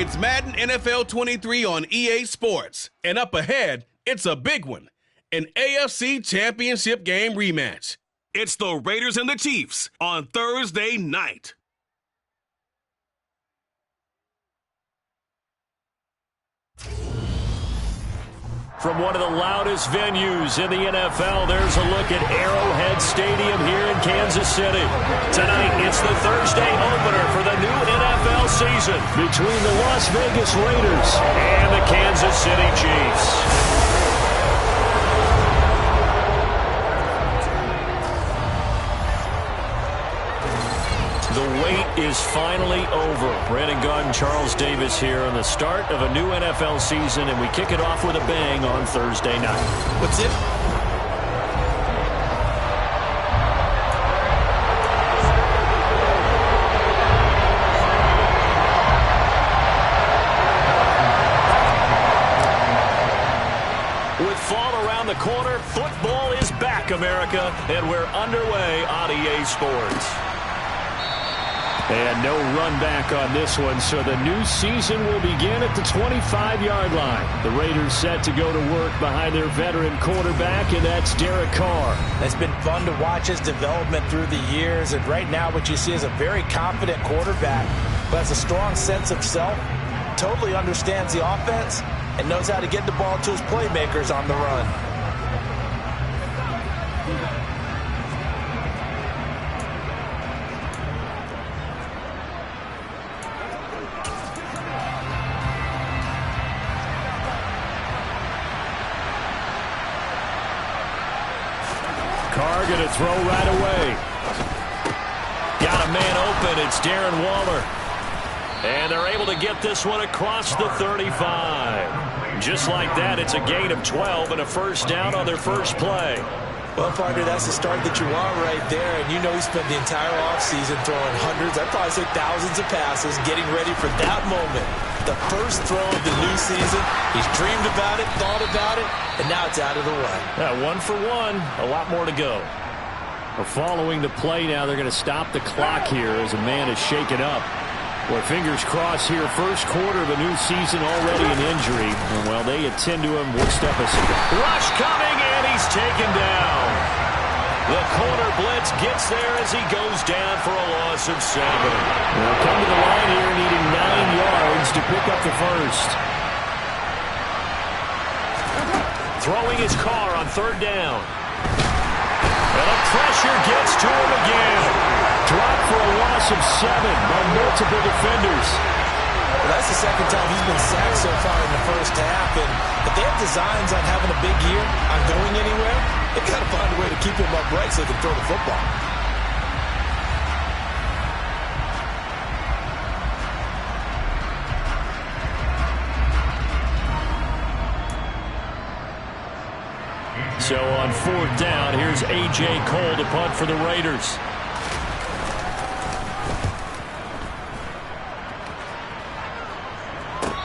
It's Madden NFL 23 on EA Sports. And up ahead, it's a big one. An AFC Championship game rematch. It's the Raiders and the Chiefs on Thursday night. From one of the loudest venues in the NFL, there's a look at Arrowhead Stadium here in Kansas City. Tonight, it's the Thursday opener for the new NFL season between the Las Vegas Raiders and the Kansas City Chiefs. The wait is finally over. Brandon Gaudin, Charles Davis here on the start of a new NFL season, and we kick it off with a bang on Thursday night. What's it? With fall around the corner, football is back, America, and we're underway on EA Sports. And no run back on this one, so the new season will begin at the 25-yard line. The Raiders set to go to work behind their veteran quarterback, and that's Derek Carr. It's been fun to watch his development through the years, and right now what you see is a very confident quarterback who has a strong sense of self, totally understands the offense, and knows how to get the ball to his playmakers on the run. Carr going to throw right away. Got a man open. It's Darren Waller. And they're able to get this one across the 35. Just like that, it's a gain of 12 and a first down on their first play. Well, partner, that's the start that you want right there. And you know he spent the entire offseason throwing hundreds, I'd probably say thousands of passes, getting ready for that moment. The first throw of the new season. He's dreamed about it, thought about it, and now it's out of the way. Yeah, 1 for 1. A lot more to go. We're following the play now. They're going to stop the clock here as a man is shaken up. Boy, fingers crossed here. First quarter of a new season, already an injury. And, well, they attend to him one step aside. Rush coming, and he's taken down. The corner blitz gets there as he goes down for a loss of 7. They'll come to the line here needing 9 yards to pick up the first. Throwing his car on third down. And the pressure gets to him again. Dropped for a loss of 7 by multiple defenders. Well, that's the second time he's been sacked so far in the first half. And if they have designs on having a big year, on going anywhere, they've got to find a way to keep him upright so they can throw the football. So on fourth down, here's A.J. Cole to punt for the Raiders.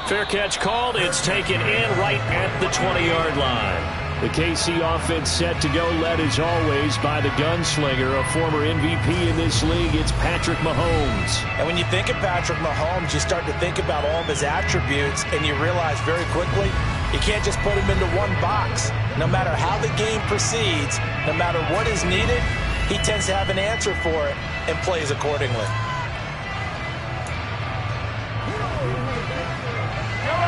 Fair catch called. It's taken in right at the 20-yard line. The KC offense set to go, led as always by the gunslinger, a former MVP in this league. It's Patrick Mahomes. And when you think of Patrick Mahomes, you start to think about all of his attributes, and you realize very quickly you can't just put him into one box. No matter how the game proceeds, no matter what is needed, he tends to have an answer for it and plays accordingly.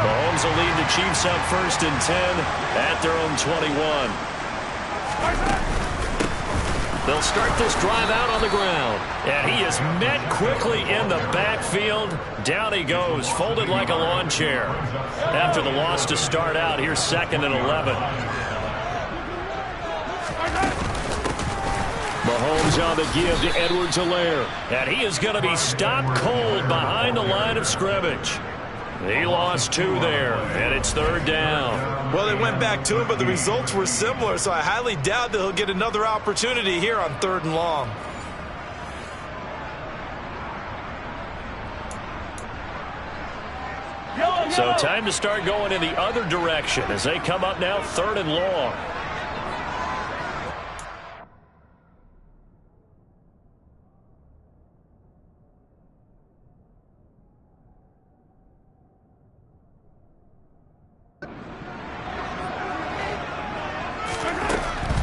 Mahomes will lead the Chiefs up 1st and 10 at their own 21. They'll start this drive out on the ground. And he is met quickly in the backfield. Down he goes, folded like a lawn chair. After the loss to start out, here's 2nd and 11. Mahomes on the give to Edwards-Helaire. And he is going to be stopped cold behind the line of scrimmage. He lost 2 there, and it's 3rd down. Well, they went back to him, but the results were similar, so I highly doubt that he'll get another opportunity here on 3rd and long. So time to start going in the other direction as they come up now 3rd and long.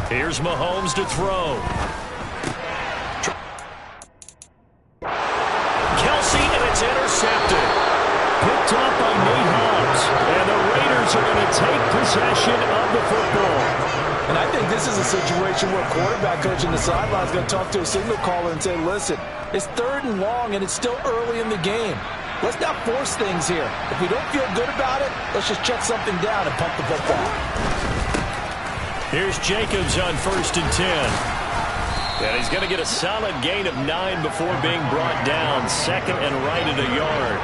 Here's Mahomes to throw. Kelsey, and it's intercepted. Picked up by Nate Hobbs. And the Raiders are going to take possession of the football. And I think this is a situation where a quarterback coach in the sideline is going to talk to a signal caller and say, listen, it's 3rd and long, and it's still early in the game. Let's not force things here. If we don't feel good about it, let's just check something down and pump the football. Here's Jacobs on 1st and 10. And he's going to get a solid gain of 9 before being brought down. 2nd and right at a yard.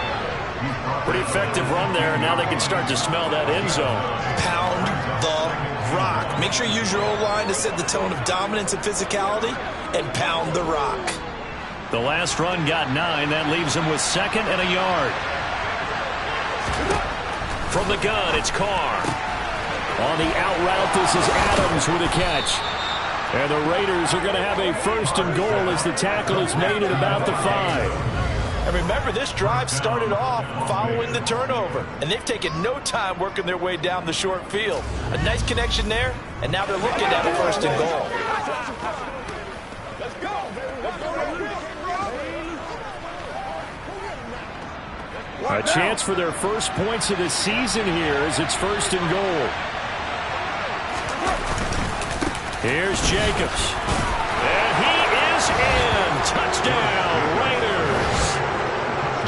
Pretty effective run there. Now they can start to smell that end zone. Pound the rock. Make sure you use your O-line to set the tone of dominance and physicality, and pound the rock. The last run got 9. That leaves him with 2nd and a yard. From the gun, it's Carr. On the out route, this is Adams with a catch. And the Raiders are going to have a 1st and goal as the tackle is made at about the 5. And remember, this drive started off following the turnover. And they've taken no time working their way down the short field. A nice connection there, and now they're looking at a 1st and goal. A chance for their first points of the season here as it's 1st and goal. Here's Jacobs. And he is in. Touchdown, Raiders.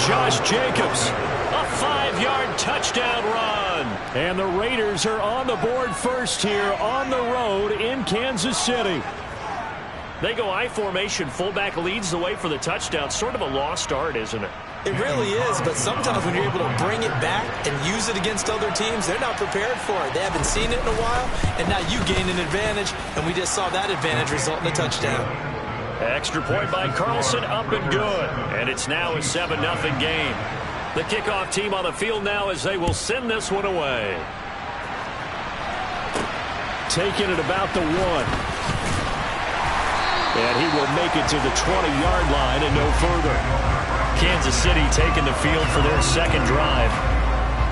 Josh Jacobs, a 5-yard touchdown run. And the Raiders are on the board first here on the road in Kansas City. They go I formation. Fullback leads the way for the touchdown. Sort of a lost art, isn't it? It really is, but sometimes when you're able to bring it back and use it against other teams, they're not prepared for it. They haven't seen it in a while, and now you gain an advantage, and we just saw that advantage result in a touchdown. Extra point by Carlson, up and good. And it's now a 7-0 game. The kickoff team on the field now as they will send this one away. Taking it about the 1. And he will make it to the 20-yard line and no further. Kansas City taking the field for their 2nd drive.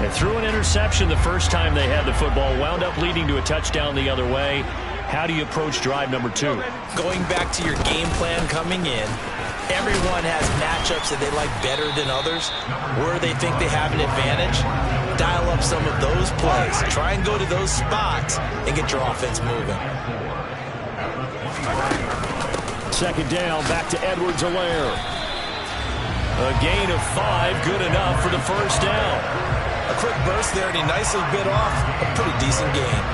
And threw an interception the first time they had the football. Wound up leading to a touchdown the other way. How do you approach drive number 2? Going back to your game plan coming in, everyone has matchups that they like better than others. Where they think they have an advantage, dial up some of those plays. Try and go to those spots and get your offense moving. 2nd down, back to Edwards-Helaire. A gain of 5, good enough for the 1st down. A quick burst there, and he nicely bit off a pretty decent gain.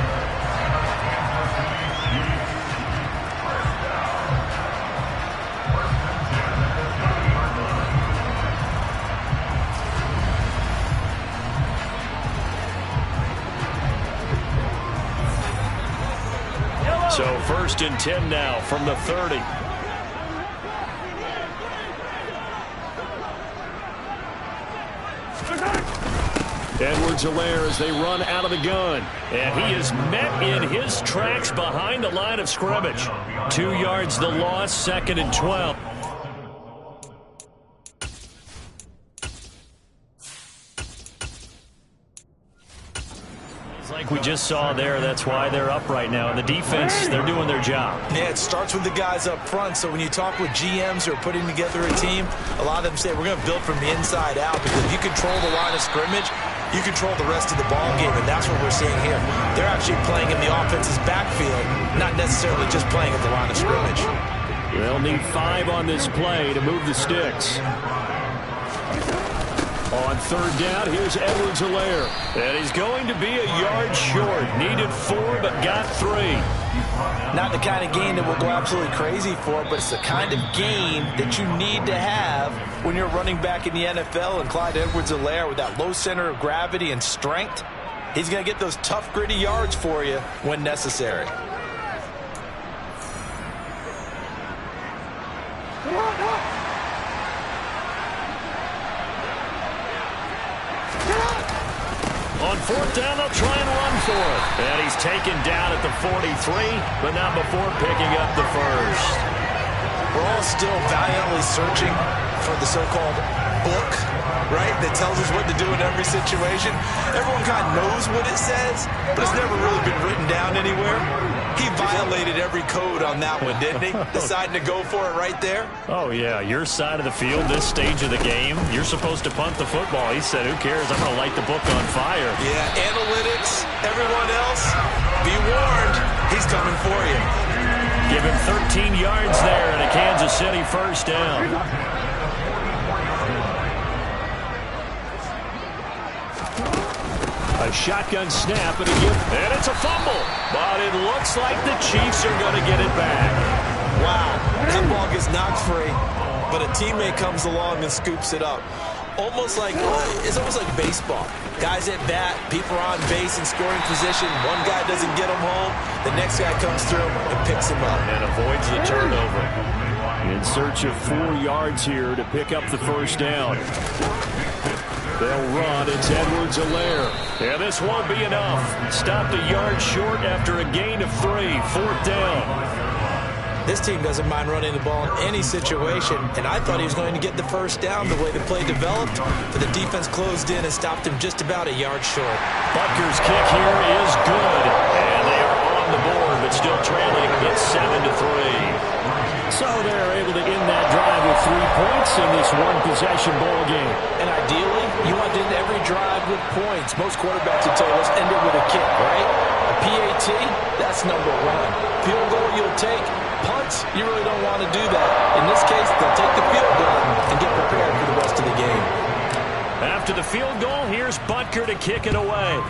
So 1st and 10 now from the 30. Edwards-Helaire as they run out of the gun. And he is met in his tracks behind the line of scrimmage. 2 yards the loss, 2nd and 12. Like we just saw there, that's why they're up right now. And the defense, they're doing their job. Yeah, it starts with the guys up front. So when you talk with GMs who are putting together a team, a lot of them say we're going to build from the inside out, because if you control the line of scrimmage, you control the rest of the ball game, and that's what we're seeing here. They're actually playing in the offense's backfield, not necessarily just playing at the line of scrimmage. They'll need 5 on this play to move the sticks. On 3rd down, here's Edwards-Helaire. And he's going to be a yard short. Needed 4, but got 3. Not the kind of game that we'll go absolutely crazy for, but it's the kind of game that you need to have when you're running back in the NFL. And Clyde Edwards-Helaire, with that low center of gravity and strength, he's going to get those tough, gritty yards for you when necessary. On 4th down, they'll try and run for it. And he's taken down at the 43, but not before picking up the 1st. We're all still valiantly searching for the so-called book right, that tells us what to do in every situation. Everyone kind of knows what it says, but it's never really been written down anywhere. He violated every code on that one, didn't he? Deciding to go for it right there. Oh, yeah, your side of the field, this stage of the game, you're supposed to punt the football. He said, who cares? I'm going to light the book on fire. Yeah, analytics, everyone else, be warned, he's coming for you. Give him 13 yards there and a Kansas City first down. A shotgun snap and it's a fumble. But it looks like the Chiefs are going to get it back. Wow, that ball gets knocked free, but a teammate comes along and scoops it up. It's almost like baseball. Guys at bat, people are on base in scoring position. One guy doesn't get him home. The next guy comes through and picks him up. And avoids the turnover. In search of 4 yards here to pick up the first down. They'll run. It's Edwards-Helaire. Yeah, this won't be enough. Stopped a yard short after a gain of 3. Fourth down. This team doesn't mind running the ball in any situation, and I thought he was going to get the first down the way the play developed, but the defense closed in and stopped him just about a yard short. Butker's kick here is good, and they are on the board, but still trailing. It's 7-3. So they're able to end that drive with 3 points in this one-possession ball game. And ideally, you want to end every drive with points. Most quarterbacks would tell us end it with a kick, right? A PAT, that's number 1. Field goal you'll take. Punts, you really don't want to do that. In this case, they'll take the field goal and get prepared for the rest of the game. After the field goal, here's Butker to kick it away.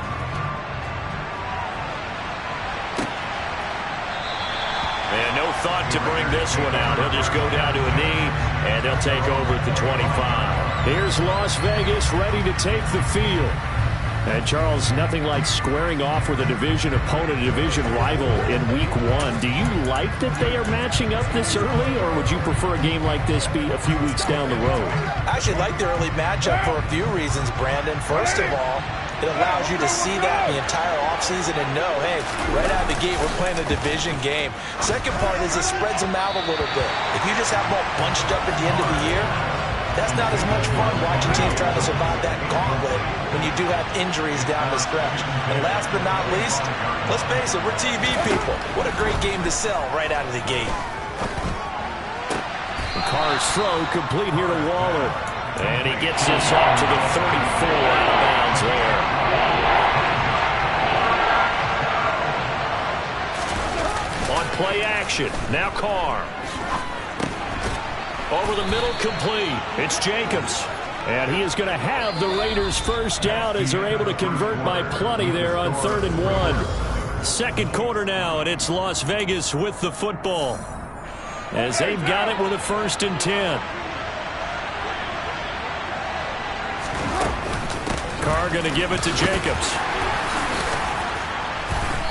And no thought to bring this one out. He'll just go down to a knee, and they'll take over at the 25. Here's Las Vegas ready to take the field. And, Charles, nothing like squaring off with a division opponent, a division rival in Week 1. Do you like that they are matching up this early, or would you prefer a game like this be a few weeks down the road? I actually like the early matchup for a few reasons, Brandon. First of all, it allows you to see that the entire offseason and know, hey, right out of the gate, we're playing a division game. Second part is it spreads them out a little bit. If you just have them all bunched up at the end of the year, that's not as much fun watching teams try to survive that gauntlet when you do have injuries down the stretch. And last but not least, let's face it, we're TV people. What a great game to sell right out of the gate. Carr's throw complete here to Waller. And he gets this up to the 34 out of bounds there. On play action, now Carr. Over the middle, complete. It's Jacobs. And he is going to have the Raiders first down as they're able to convert by plenty there on 3rd and 1. Second quarter now, and it's Las Vegas with the football as they've got it with a 1st and 10. Carr going to give it to Jacobs.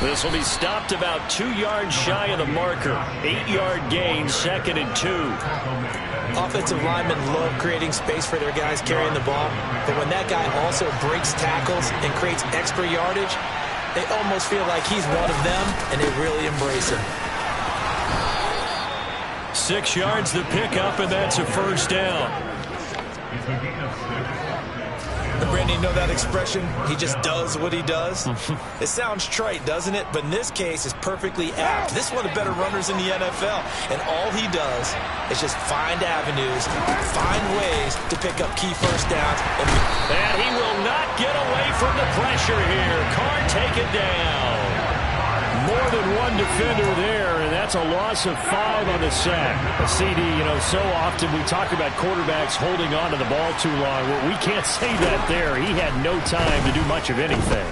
This will be stopped about 2 yards shy of the marker. 8-yard gain, 2nd and 2. Offensive linemen love creating space for their guys carrying the ball, but when that guy also breaks tackles and creates extra yardage, they almost feel like he's one of them, and they really embrace him. 6 yards the pickup, and that's a first down. Brandon, you know that expression? He just does what he does? It sounds trite, doesn't it? But in this case, it's perfectly apt. This is one of the better runners in the NFL, and all he does is just find avenues, find ways to pick up key first downs. And he will not get away from the pressure here. Carr taken down. More than one defender there, and that's a loss of 5 on the sack. A CD, so often we talk about quarterbacks holding on to the ball too long. Well, we can't say that there. He had no time to do much of anything.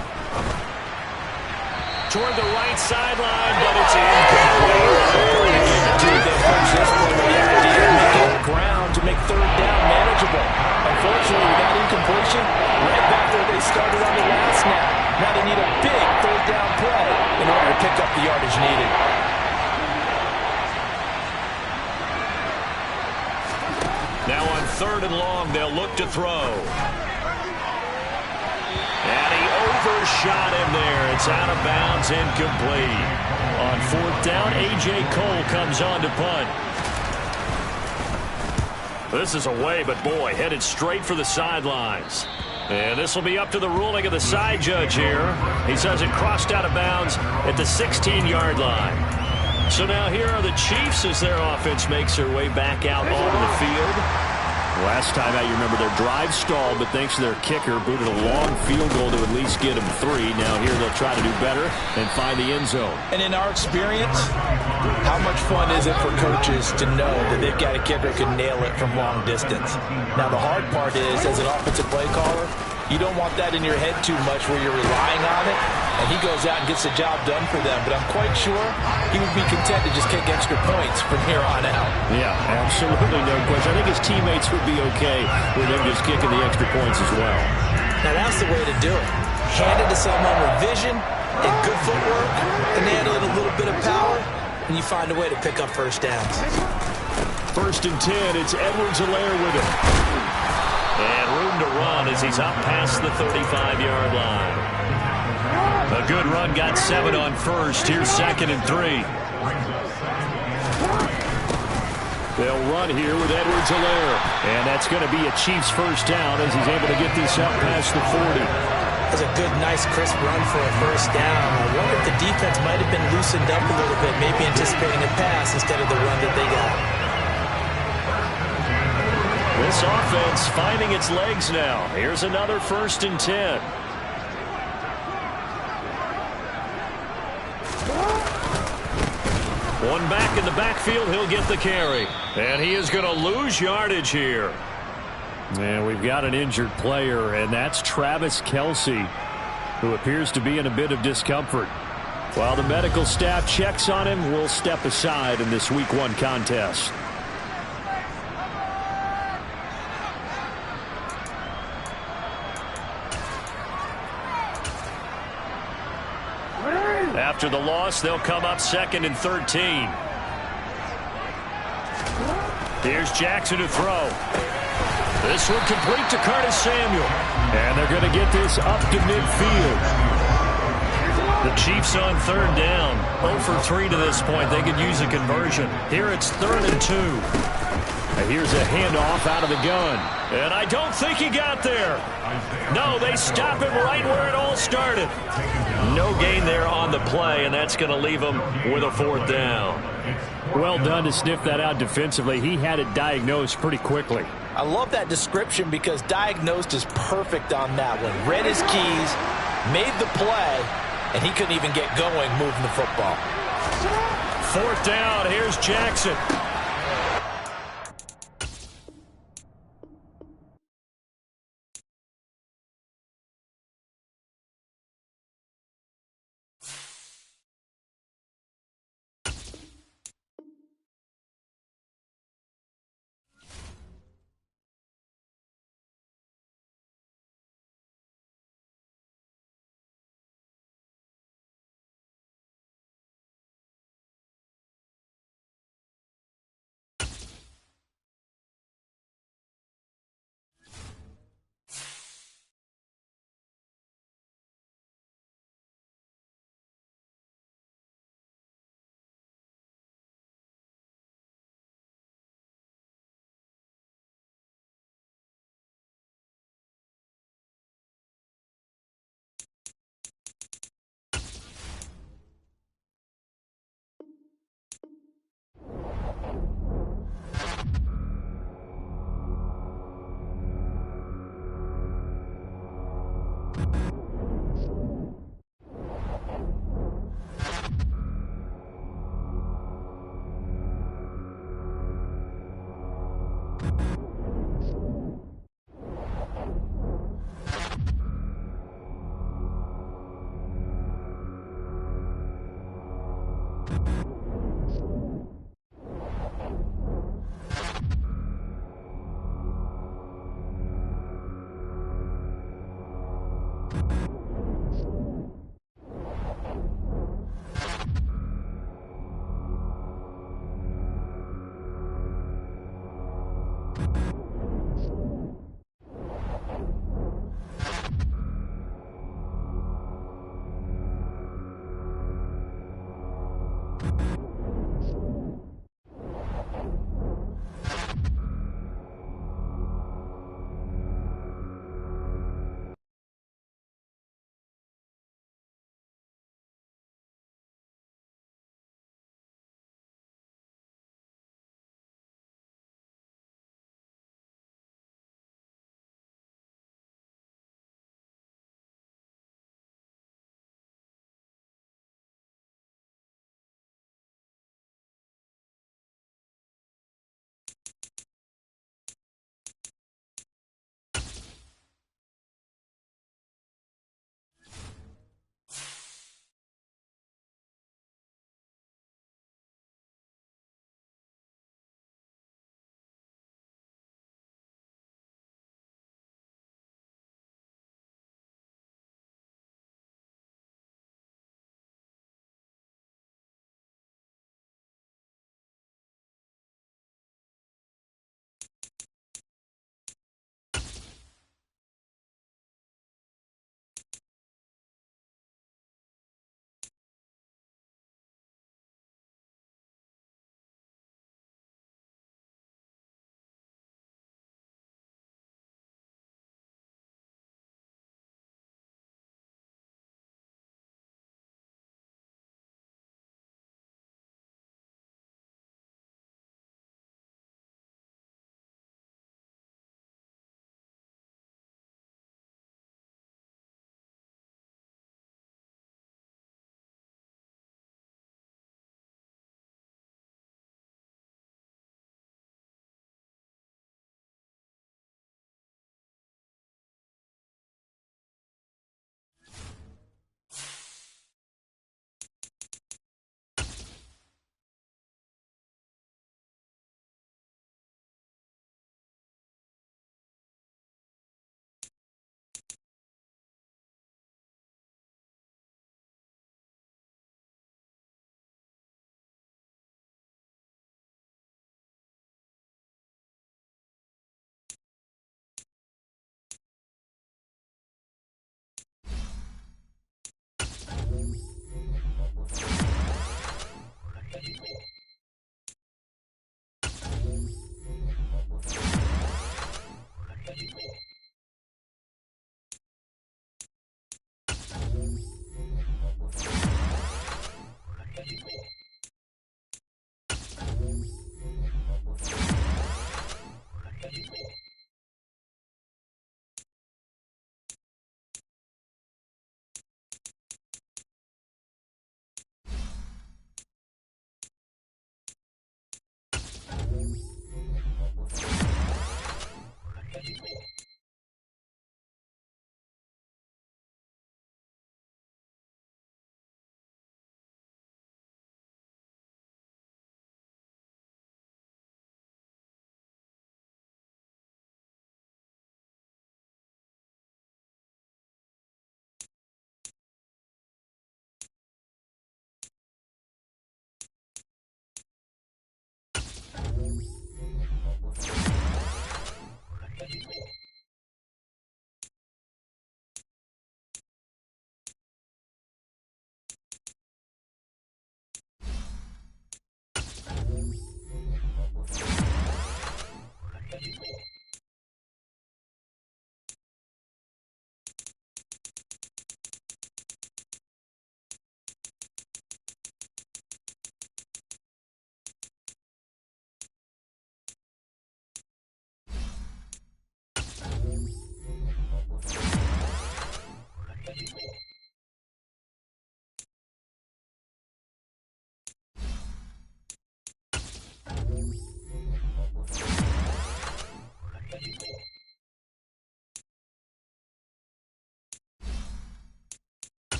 Toward the right sideline, but it's incomplete. Ground to make 3rd down manageable. Unfortunately, with that incompletion, right back where they started on the last snap. Now they need a big 3rd down play in order to pick up the yardage needed. Now on 3rd and long, they'll look to throw. And he overshot him there. It's out of bounds, incomplete. On 4th down, A.J. Cole comes on to punt. This is away, but boy, headed straight for the sidelines. And this will be up to the ruling of the side judge here. He says it crossed out of bounds at the 16-yard line. So now here are the Chiefs as their offense makes their way back out onto the field. Last time out, you remember their drive stalled, but thanks to their kicker, booted a long field goal to at least get them 3. Now here they'll try to do better and find the end zone. And in our experience, how much fun is it for coaches to know that they've got a kicker who can nail it from long distance? Now the hard part is, as an offensive play caller, you don't want that in your head too much where you're relying on it, and he goes out and gets the job done for them. But I'm quite sure he would be content to just kick extra points from here on out. Yeah, absolutely no question. I think his teammates would be okay with him just kicking the extra points as well. Now that's the way to do it. Hand it to someone with vision and good footwork, and handle it a little bit of power, and you find a way to pick up first downs. 1st and 10, it's Edwards-Helaire with him. And room to run as he's up past the 35-yard line. A good run, got 7 on first. Here's 2nd and 3. They'll run here with Edwards-Helaire. And that's going to be a Chiefs first down as he's able to get this up past the 40. That's a good, nice, crisp run for a first down. I wonder if the defense might have been loosened up a little bit, maybe anticipating a pass instead of the run that they got. This offense finding its legs now. Here's another 1st and 10. One back in the backfield, he'll get the carry. And he is going to lose yardage here. And we've got an injured player, and that's Travis Kelce, who appears to be in a bit of discomfort. While the medical staff checks on him, we'll step aside in this Week 1 contest. After the loss, they'll come up 2nd and 13. Here's Jackson to throw. This one complete to Curtis Samuel. And they're going to get this up to midfield. The Chiefs on 3rd down. 0 for 3 to this point. They could use a conversion. Here it's 3rd and 2. And here's a handoff out of the gun. And I don't think he got there. No, they stop him right where it all started. No gain there on the play, and that's going to leave him with a 4th down. Well done to sniff that out defensively. He had it diagnosed pretty quickly. I love that description because diagnosed is perfect on that one. Read his keys, made the play, and he couldn't even get going moving the football. 4th down, here's Jackson.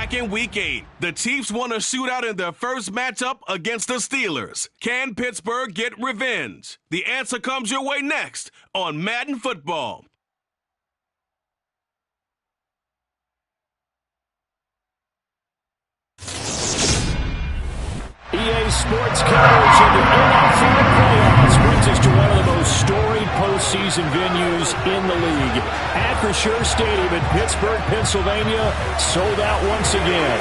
back in Week 8. The Chiefs won a shootout in their first matchup against the Steelers. Can Pittsburgh get revenge? The answer comes your way next on Madden Football. EA Sports coverage of the NFL playoffs brings us to one of the most storied postseason venues in the league. Acrisure Stadium in Pittsburgh, Pennsylvania, sold out once again.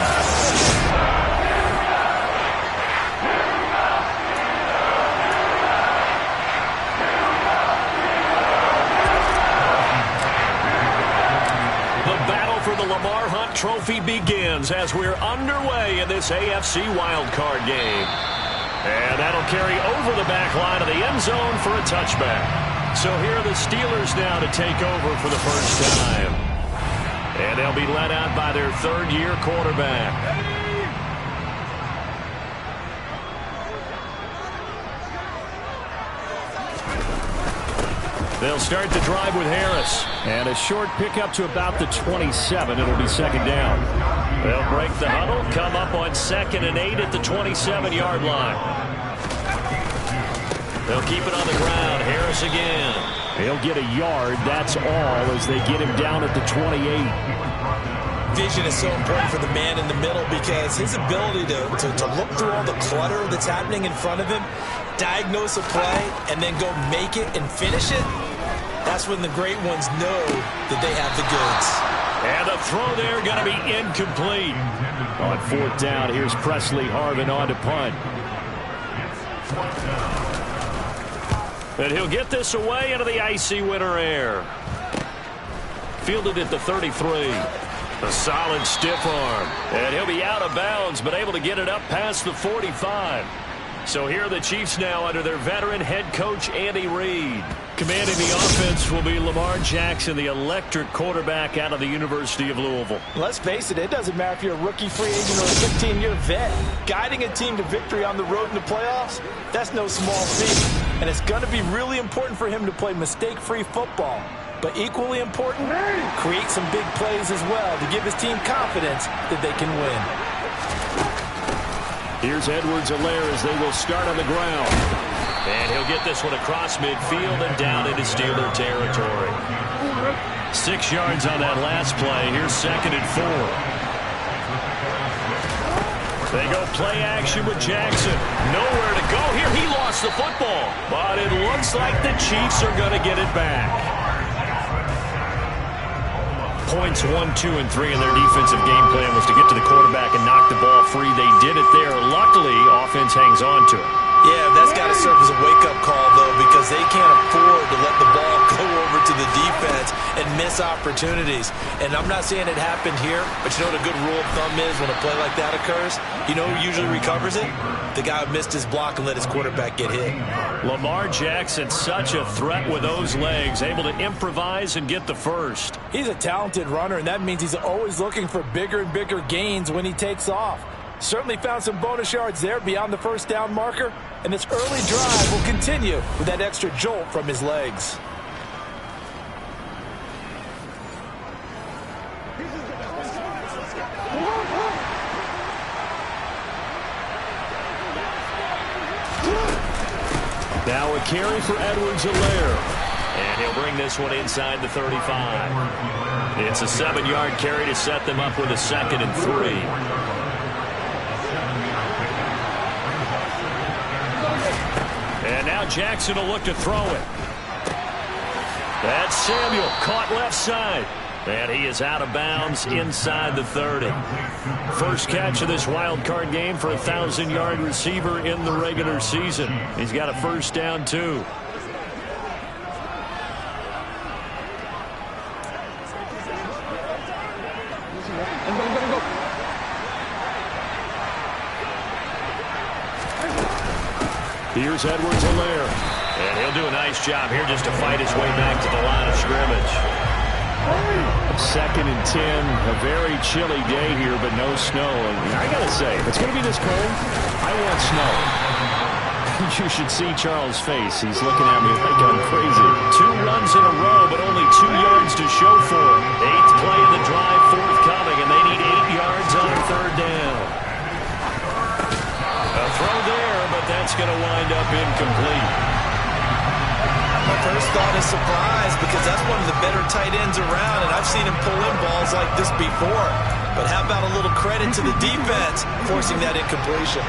Lamar Hunt Trophy begins as we're underway in this AFC wildcard game. And that'll carry over the back line of the end zone for a touchback. So here are the Steelers now to take over for the first time. And they'll be led out by their third-year quarterback. They'll start the drive with Harris. And a short pickup to about the 27. It'll be second down. They'll break the huddle, come up on 2nd and 8 at the 27-yard line. They'll keep it on the ground. Harris again. He'll get a yard, that's all, as they get him down at the 28. Vision is so important for the man in the middle because his ability to look through all the clutter that's happening in front of him, diagnose a play, and then go make it and finish it, that's when the great ones know that they have the goods. And the throw there going to be incomplete. On 4th down, here's Presley Harvin on to punt. And he'll get this away into the icy winter air. Fielded at the 33. A solid stiff arm. And he'll be out of bounds, but able to get it up past the 45. So here are the Chiefs now under their veteran head coach, Andy Reid. Commanding the offense will be Lamar Jackson, the electric quarterback out of the University of Louisville. Let's face it, it doesn't matter if you're a rookie free agent or a 15-year vet. Guiding a team to victory on the road in the playoffs, that's no small feat. And it's going to be really important for him to play mistake-free football. But equally important, create some big plays as well to give his team confidence that they can win. Here's Edwards-Helaire as they will start on the ground. And he'll get this one across midfield and down into Steeler territory. 6 yards on that last play. Here's 2nd and 4. They go play action with Jackson. Nowhere to go here. He lost the football. But it looks like the Chiefs are going to get it back. Points 1, 2, and 3 in their defensive game plan was to get to the quarterback and knock the ball free. They did it there. Luckily, offense hangs on to it. Yeah, that's got to serve as a wake-up call, though, because they can't afford to let the ball go over to the defense and miss opportunities. And I'm not saying it happened here, but you know what a good rule of thumb is when a play like that occurs? You know who usually recovers it? The guy who missed his block and let his quarterback get hit. Lamar Jackson, such a threat with those legs, able to improvise and get the first. He's a talented runner, and that means he's always looking for bigger and bigger gains when he takes off. Certainly found some bonus yards there beyond the first down marker, and this early drive will continue with that extra jolt from his legs. Now a carry for Edwards-Helaire. And he'll bring this one inside the 35. It's a 7-yard carry to set them up with a 2nd and 3. And now Jackson will look to throw it. That's Samuel, caught left side. And he is out of bounds inside the 30. First catch of this wild card game for a 1,000-yard receiver in the regular season. He's got a first down, too. Here's Edwards-Helaire. And he'll do a nice job here just to fight his way back to the line of scrimmage. 2nd and 10. A very chilly day here, but no snow. And I got to say, if it's going to be this cold, I want snow. You should see Charles' face. He's looking at me like I'm crazy. 2 runs in a row, but only 2 yards to show for it. 8th play of the drive forthcoming, and they need 8 yards on that's going to wind up incomplete. My first thought is surprise because that's one of the better tight ends around, and I've seen him pull in balls like this before. But how about a little credit to the defense forcing that incompletion?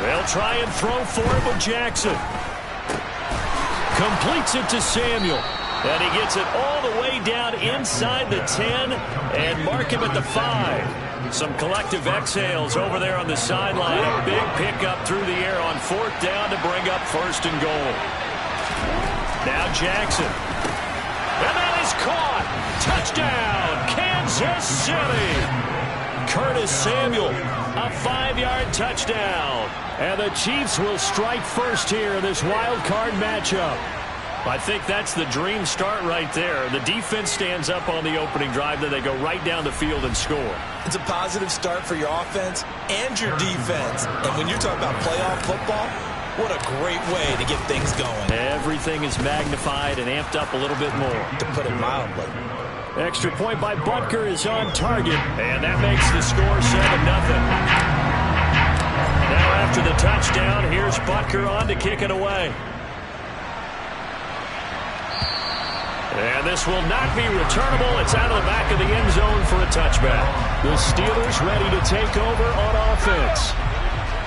They'll try and throw for it with Jackson. Completes it to Samuel. And he gets it all the way down inside the 10 and mark him at the 5. Some collective exhales over there on the sideline. A big pickup through the air on 4th down to bring up 1st and goal. Now Jackson. And that is caught. Touchdown, Kansas City. Curtis Samuel, a 5-yard touchdown. And the Chiefs will strike first here in this wild card matchup. I think that's the dream start right there. The defense stands up on the opening drive, then they go right down the field and score. It's a positive start for your offense and your defense. And when you're talking about playoff football, what a great way to get things going. Everything is magnified and amped up a little bit more. To put it mildly. Extra point by Butker is on target, and that makes the score 7-0. Now after the touchdown, here's Butker on to kick it away. And this will not be returnable. It's out of the back of the end zone for a touchback. The Steelers ready to take over on offense.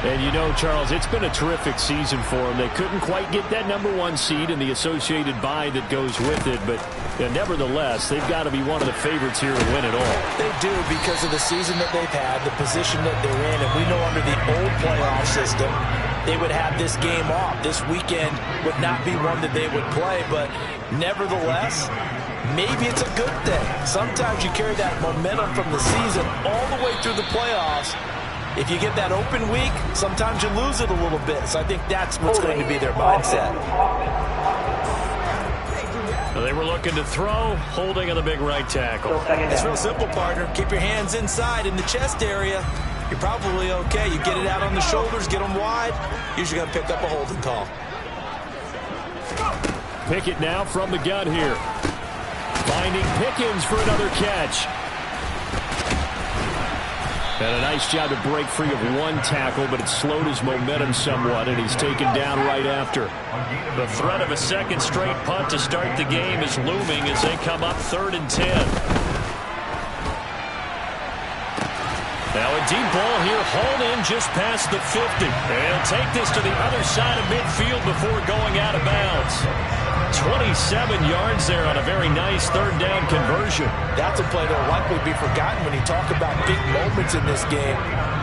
And you know, Charles, it's been a terrific season for them. They couldn't quite get that #1 seed and the associated bye that goes with it. But nevertheless, they've got to be one of the favorites here to win it all. They do because of the season that they've had, the position that they're in. And we know under the old playoff system, they would have this game off. This weekend would not be one that they would play. But nevertheless, maybe it's a good thing. Sometimes you carry that momentum from the season all the way through the playoffs. If you get that open week, sometimes you lose it a little bit. So I think that's what's going to be their mindset. So they were looking to throw, holding on the big right tackle. It's real simple, partner. Keep your hands inside in the chest area. You're probably okay. You get it out on the shoulders, get them wide. Usually going to pick up a holding call. Pickett now from the gun here. Finding Pickens for another catch. And a nice job to break free of one tackle, but it slowed his momentum somewhat, and he's taken down right after. The threat of a second straight punt to start the game is looming as they come up 3rd and 10. Now a deep ball here, hauled in just past the 50. They'll take this to the other side of midfield before going out of bounds. 27 yards there on a very nice 3rd down conversion. That's a play that will likely be forgotten when you talk about big moments in this game.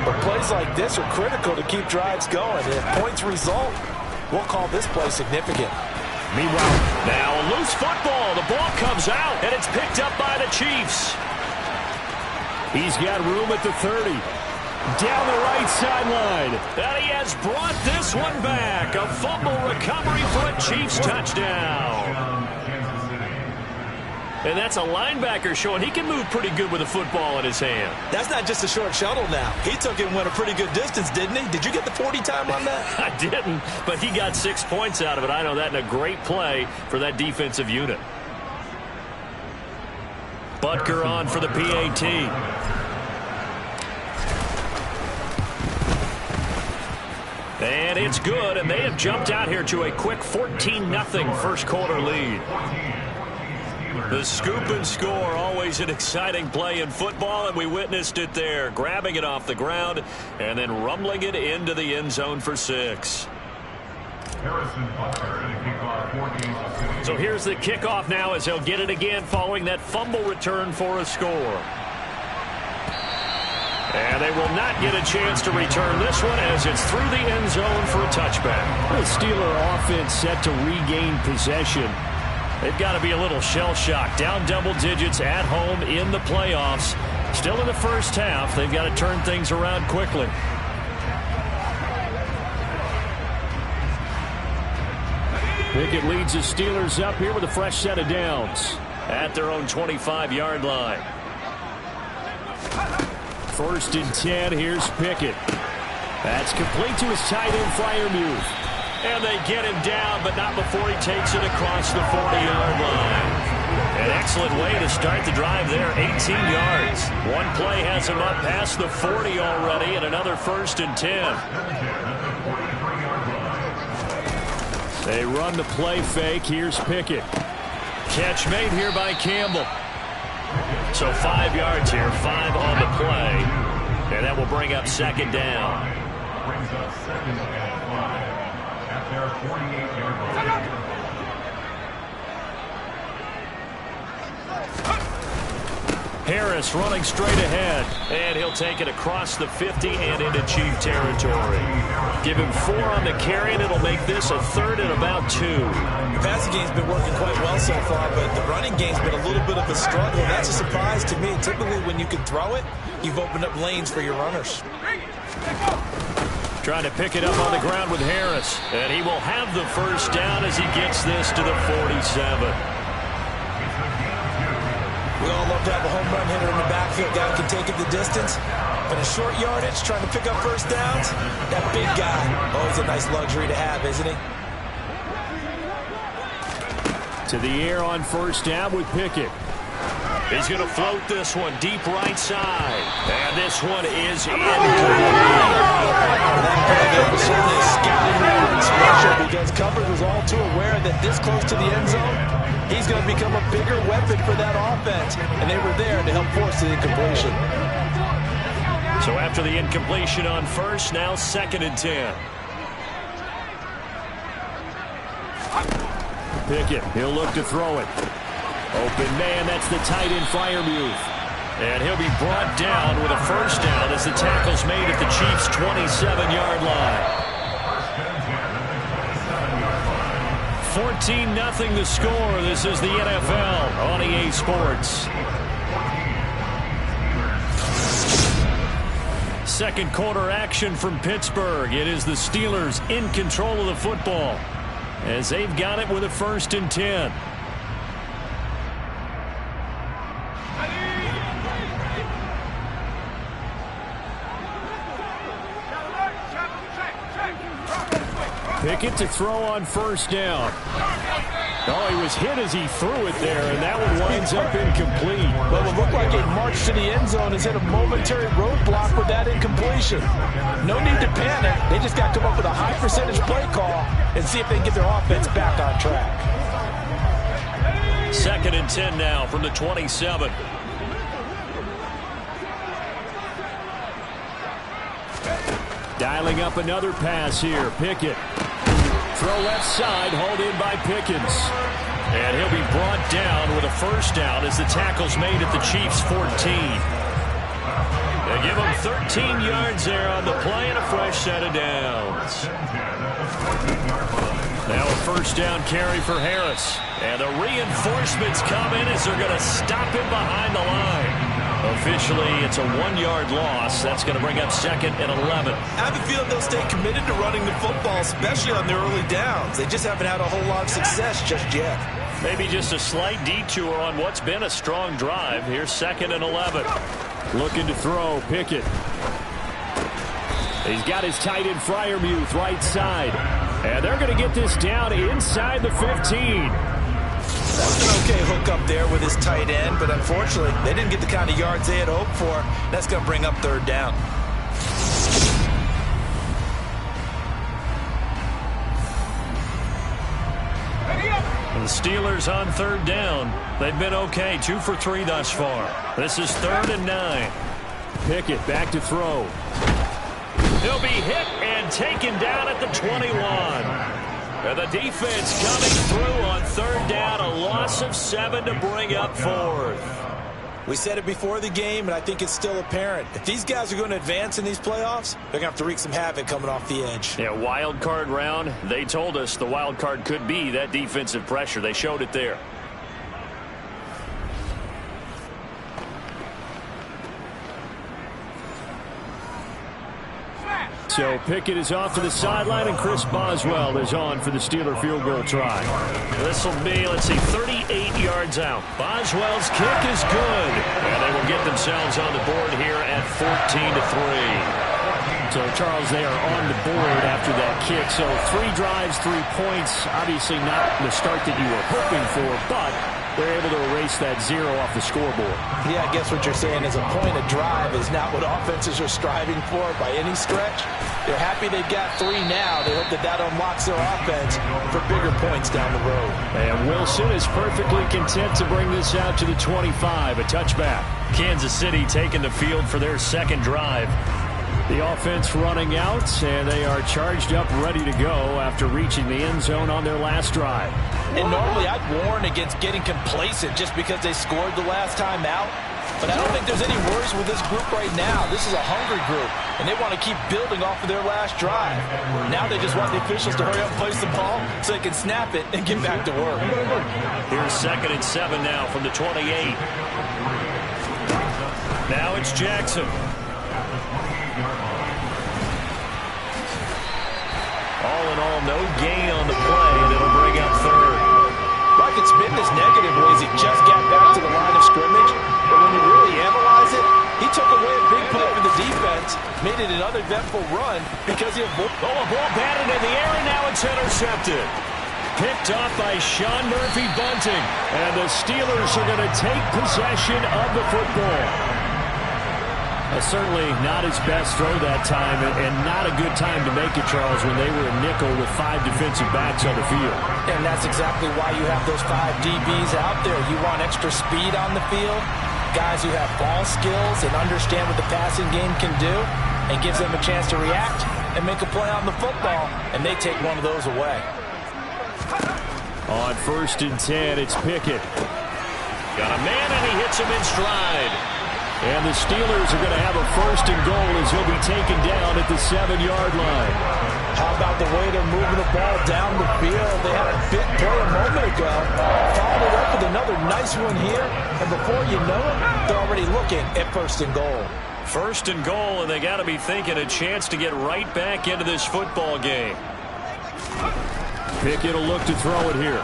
But plays like this are critical to keep drives going. And if points result, we'll call this play significant. Meanwhile, now a loose football. The ball comes out, and it's picked up by the Chiefs. He's got room at the 30. Down the right sideline. And he has brought this one back. A fumble recovery for a Chiefs touchdown. And that's a linebacker showing he can move pretty good with a football in his hand. That's not just a short shuttle now. He took it and went a pretty good distance, didn't he? Did you get the 40 time on that? I didn't, but he got 6 points out of it. I know that, and a great play for that defensive unit. Butker on for the PAT. And it's good, and they have jumped out here to a quick 14-0 first quarter lead. The scoop and score, always an exciting play in football, and we witnessed it there, grabbing it off the ground and then rumbling it into the end zone for 6. So here's the kickoff now as he'll get it again following that fumble return for a score. And they will not get a chance to return this one as it's through the end zone for a touchback. The Steeler offense set to regain possession. They've got to be a little shell-shocked. Down double digits at home in the playoffs. Still in the first half. They've got to turn things around quickly. Pickett leads the Steelers up here with a fresh set of downs at their own 25-yard line. 1st and 10. Here's Pickett. That's complete to his tight end, Freiermuth. And they get him down, but not before he takes it across the 40-yard line. An excellent way to start the drive there, 18 yards. One play has him up past the 40 already, and another 1st and 10. They run the play fake. Here's Pickett. Catch made here by Campbell. So 5 yards here, 5 on the play. And that will bring up 2nd down. Brings up 2nd and 5 at their 48-yard line. Harris running straight ahead, and he'll take it across the 50 and into Chief territory. Give him 4 on the carry, and it'll make this a 3rd and about 2. The passing game's been working quite well so far, but the running game's been a little bit of a struggle. That's a surprise to me. Typically, when you can throw it, you've opened up lanes for your runners. Trying to pick it up on the ground with Harris, and he will have the 1st down as he gets this to the 47. We all love to have a home run hitter in the backfield. Guy can take it the distance. But a short yardage, trying to pick up 1st downs, that big guy, always a nice luxury to have, isn't he? To the air on 1st down with Pickett. He's going to float this one deep right side. And this one is incomplete. That play was certainly a scouting report special because coverage was all too aware that this close to the end zone, he's going to become a bigger weapon for that offense. And they were there to help force the incompletion. So after the incompletion on 1st, now 2nd and 10. Pickett, he'll look to throw it. Open man, that's the tight end Freiermuth. And he'll be brought down with a 1st down as the tackle's made at the Chiefs' 27-yard line. 14-0 the score. This is the NFL on EA Sports. 2nd quarter action from Pittsburgh. It is the Steelers in control of the football as they've got it with a 1st and 10. Pickett to throw on 1st down. Oh, he was hit as he threw it there, and that one winds up incomplete. Well, it looked like a march to the end zone has hit a momentary roadblock with that incompletion. No need to panic. They just got to come up with a high percentage play call and see if they can get their offense back on track. 2nd and 10 now from the 27. Dialing up another pass here. Pickett. Throw left side, hauled in by Pickens. And he'll be brought down with a 1st down as the tackle's made at the Chiefs' 14. They give him 13 yards there on the play and a fresh set of downs. Now a 1st down carry for Harris. And the reinforcements come in as they're going to stop him behind the line. Officially, it's a 1-yard loss. That's going to bring up 2nd and 11. I have a feeling they'll stay committed to running the football, especially on their early downs. They just haven't had a whole lot of success just yet. Maybe just a slight detour on what's been a strong drive. Here's 2nd and 11. Looking to throw, Pickett. He's got his tight end Freiermuth right side. And they're going to get this down inside the 15. That's an okay hook up there with his tight end, but unfortunately, they didn't get the kind of yards they had hoped for. That's going to bring up 3rd down. The Steelers on 3rd down. They've been okay, 2 for 3 thus far. This is 3rd and 9. Pickett back to throw. He'll be hit and taken down at the 21. And the defense coming through on 3rd down, a loss of 7 to bring up 4th. We said it before the game, and I think it's still apparent. If these guys are going to advance in these playoffs, they're going to have to wreak some havoc coming off the edge. Yeah, wild card round. They told us the wild card could be that defensive pressure. They showed it there. So Pickett is off to the sideline, and Chris Boswell is on for the Steeler field goal try. This will be, 38 yards out. Boswell's kick is good. And they will get themselves on the board here at 14-3. So, Charles, they are on the board after that kick. So 3 drives, 3 points. Obviously not the start that you were hoping for, but they're able to erase that 0 off the scoreboard. Yeah, I guess what you're saying is a point of drive is not what offenses are striving for by any stretch. They're happy they've got 3 now. They hope that that unlocks their offense for bigger points down the road. And Wilson is perfectly content to bring this out to the 25, a touchback. Kansas City taking the field for their second drive. The offense running out, and they are charged up, ready to go after reaching the end zone on their last drive. And normally I'd warn against getting complacent just because they scored the last time out. But I don't think there's any worries with this group right now. This is a hungry group, and they want to keep building off of their last drive. Now they just want the officials to hurry up and place the ball so they can snap it and get back to work. Here's 2nd and 7 now from the 28. Now it's Jackson. All in all, no gain on the play, and it'll bring up 3rd. Like it's been this negative ways he just got back to the line of scrimmage, but when you really analyze it, he took away a big play for the defense, made it an uneventful run because he avoided. Oh, a ball batted in the air, and now it's intercepted. Picked off by Sean Murphy-Bunting, and the Steelers are going to take possession of the football. Certainly not his best throw that time, and not a good time to make it, Charles, when they were a nickel with 5 defensive backs on the field. And that's exactly why you have those 5 DBs out there. You want extra speed on the field, guys who have ball skills and understand what the passing game can do, and gives them a chance to react and make a play on the football, and they take one of those away. On 1st and 10, it's Pickett. Got a man, and he hits him in stride. And the Steelers are going to have a 1st and goal as he'll be taken down at the 7-yard line. How about the way they're moving the ball down the field? They had a big play a moment ago. Followed it up with another nice one here. And before you know it, they're already looking at 1st and goal. 1st and goal, and they got to be thinking a chance to get right back into this football game. Pickett will look to throw it here.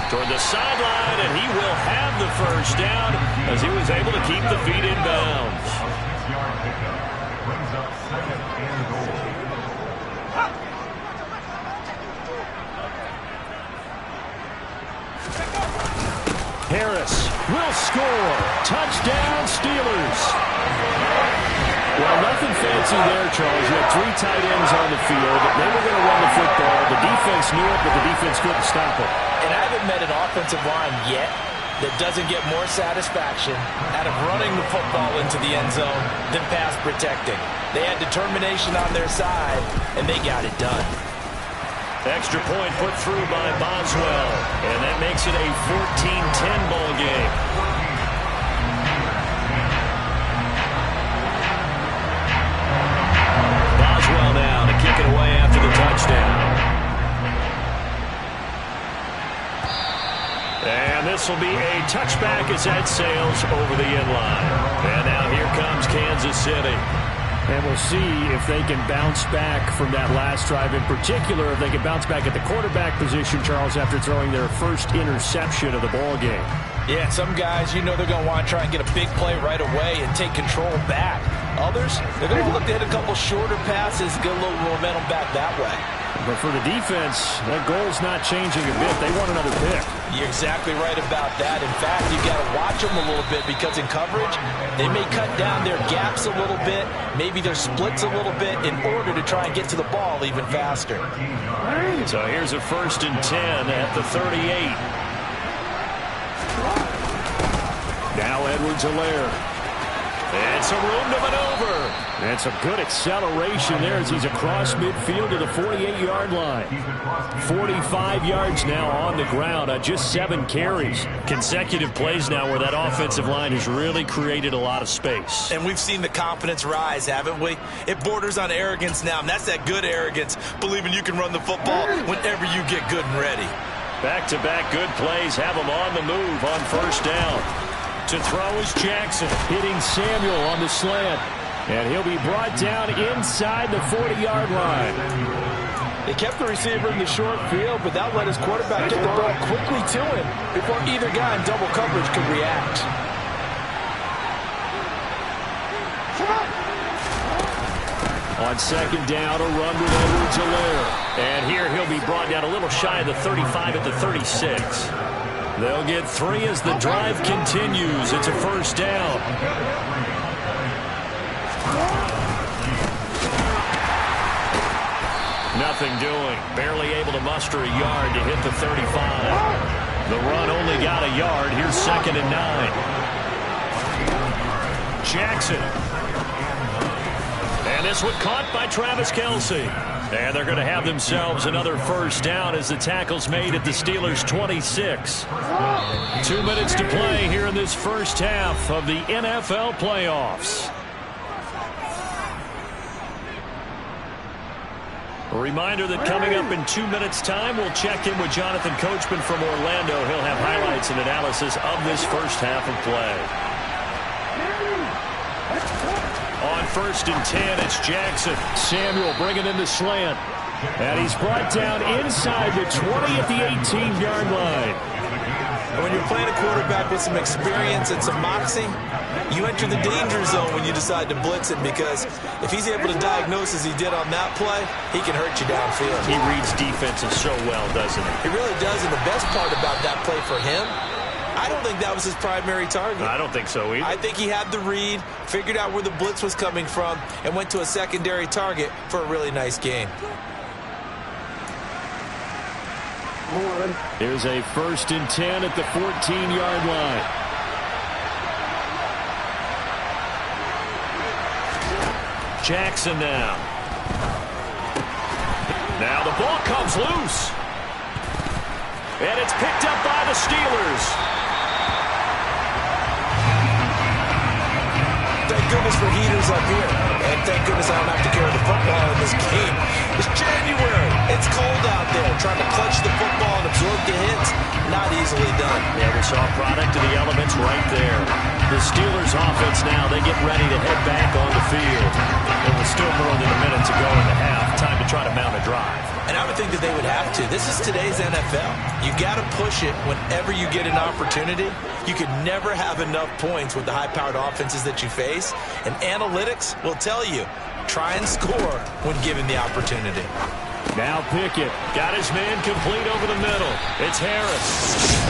Toward the sideline, and he will have the 1st down as he was able to keep the feet in bounds. 6-yard pickup brings up 2nd and goal. Harris will score. Touchdown, Steelers. Well, nothing fancy there, Charles. You had 3 tight ends on the field. They were going to run the football. The defense knew it, but the defense couldn't stop it. And I haven't met an offensive line yet that doesn't get more satisfaction out of running the football into the end zone than pass protecting. They had determination on their side, and they got it done. Extra point put through by Boswell, and that makes it a 14-10 ball game. Boswell now to kick it away after the touchdown. And this will be a touchback as that sails over the end line. And now here comes Kansas City. And we'll see if they can bounce back from that last drive. In particular, if they can bounce back at the quarterback position, Charles, after throwing their first interception of the ball game. Yeah, some guys, you know they're going to want to try and get a big play right away and take control back. Others, they're going to look to hit a couple shorter passes, get a little momentum back that way. But for the defense, that goal's not changing a bit. They want another pick. You're exactly right about that. In fact, you got to watch them a little bit because in coverage, they may cut down their gaps a little bit, maybe their splits a little bit in order to try and get to the ball even faster. So here's a 1st and 10 at the 38. Now Edwards-Helaire. And some room to maneuver. And some good acceleration there as he's across midfield to the 48-yard line. 45 yards now on the ground on just 7 carries. Consecutive plays now where that offensive line has really created a lot of space. And we've seen the confidence rise, haven't we? It borders on arrogance now, and that's that good arrogance, believing you can run the football whenever you get good and ready. Back-to-back good plays have them on the move on 1st down. To throw is Jackson, hitting Samuel on the slant. And he'll be brought down inside the 40-yard line. They kept the receiver in the short field, but that let his quarterback get the ball quickly to him before either guy in double coverage could react. On second down, a run with Edwards-Helaire. And here he'll be brought down a little shy of the 35 at the 36. They'll get 3 as the drive continues. It's a first down. Nothing doing. Barely able to muster a yard to hit the 35. The run only got a yard. Here's 2nd and 9. Jackson. And this one caught by Travis Kelce. And they're going to have themselves another first down as the tackle's made at the Steelers' 26. 2 minutes to play here in this first half of the NFL playoffs. A reminder that coming up in 2 minutes' time, we'll check in with Jonathan Coachman from Orlando. He'll have highlights and analysis of this first half of play. On 1st and 10, it's Jackson. Samuel bringing in the slant. And he's brought down inside the 20 at the 18-yard line. When you're playing a quarterback with some experience and some moxie, you enter the danger zone when you decide to blitz him, because if he's able to diagnose as he did on that play, he can hurt you downfield. He reads defenses so well, doesn't he? He really does, and the best part about that play for him, I don't think that was his primary target. I don't think so either. I think he had the read, figured out where the blitz was coming from, and went to a secondary target for a really nice gain. Here's a 1st and 10 at the 14-yard line. Jackson now. Now the ball comes loose. And it's picked up by the Steelers. Thank goodness for heaters up here. And thank goodness I don't have to carry the football in this game. It's January. It's cold out there. Trying to clutch the football and absorb the hits, not easily done. Yeah, we saw a product of the elements right there. The Steelers offense now, they get ready to head back on the field. There was still more than a minute to go in the half. Time to try to mount a drive. And I would think that they would have to. This is today's NFL. You got to push it whenever you get an opportunity. You could never have enough points with the high-powered offenses that you face. And analytics will tell you, try and score when given the opportunity. Now Pickett got his man complete over the middle. It's Harris.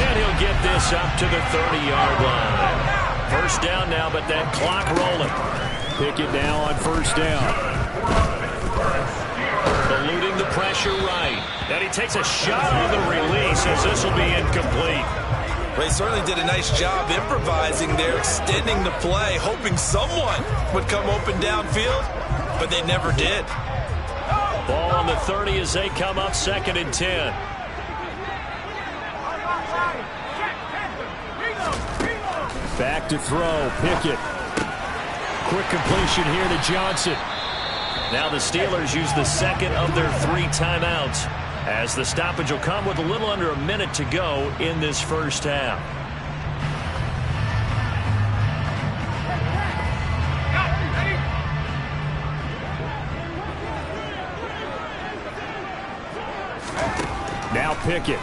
And he'll get this up to the 30-yard line. First down now, but that clock rolling. Pickett now on first down. Eluding the pressure right. And he takes a shot on the release as this will be incomplete. Well, he certainly did a nice job improvising there, extending the play, hoping someone would come open downfield, but they never did. Ball on the 30 as they come up 2nd and 10. Back to throw, Pickett. Quick completion here to Johnson. Now the Steelers use the second of their 3 timeouts, as the stoppage will come with a little under a minute to go in this first half. Now Pickett.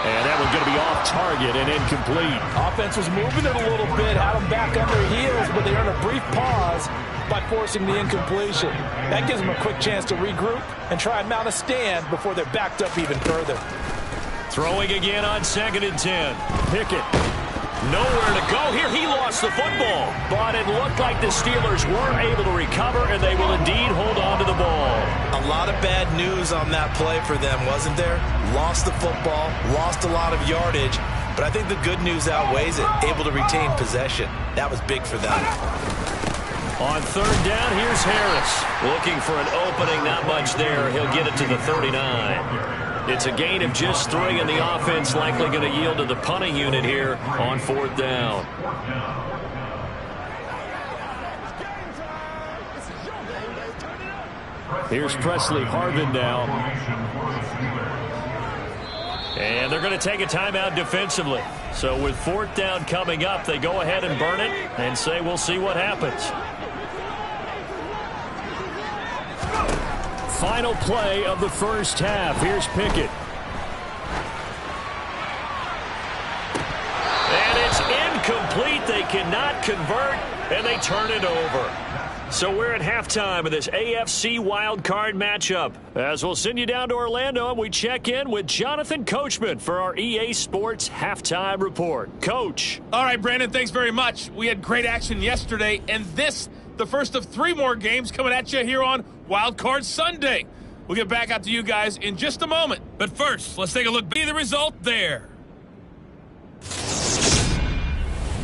And that one's going to be off target and incomplete. Offense was moving it a little bit, had them back on their heels, but they earned a brief pause by forcing the incompletion. That gives them a quick chance to regroup and try and mount a stand before they're backed up even further. Throwing again on 2nd and 10. Pickett. Nowhere to go here. He lost the football. But it looked like the Steelers weren't able to recover, and they will indeed hold on to the ball. A lot of bad news on that play for them, wasn't there? Lost the football, lost a lot of yardage, but I think the good news outweighs it. Able to retain possession. That was big for them. On 3rd down, here's Harris. Looking for an opening, not much there. He'll get it to the 39. It's a gain of just 3, and the offense likely going to yield to the punting unit here on 4th down. Here's Presley Harvin now. And they're going to take a timeout defensively. So with 4th down coming up, they go ahead and burn it and say we'll see what happens. Final play of the first half. Here's Pickett. And it's incomplete. They cannot convert, and they turn it over. So we're at halftime of this AFC wildcard matchup. As we'll send you down to Orlando and we check in with Jonathan Coachman for our EA Sports Halftime Report. Coach. All right, Brandon, thanks very much. We had great action yesterday, and this, the first of 3 more games coming at you here on Wildcard Sunday. We'll get back out to you guys in just a moment. But first, let's take a look at the result there.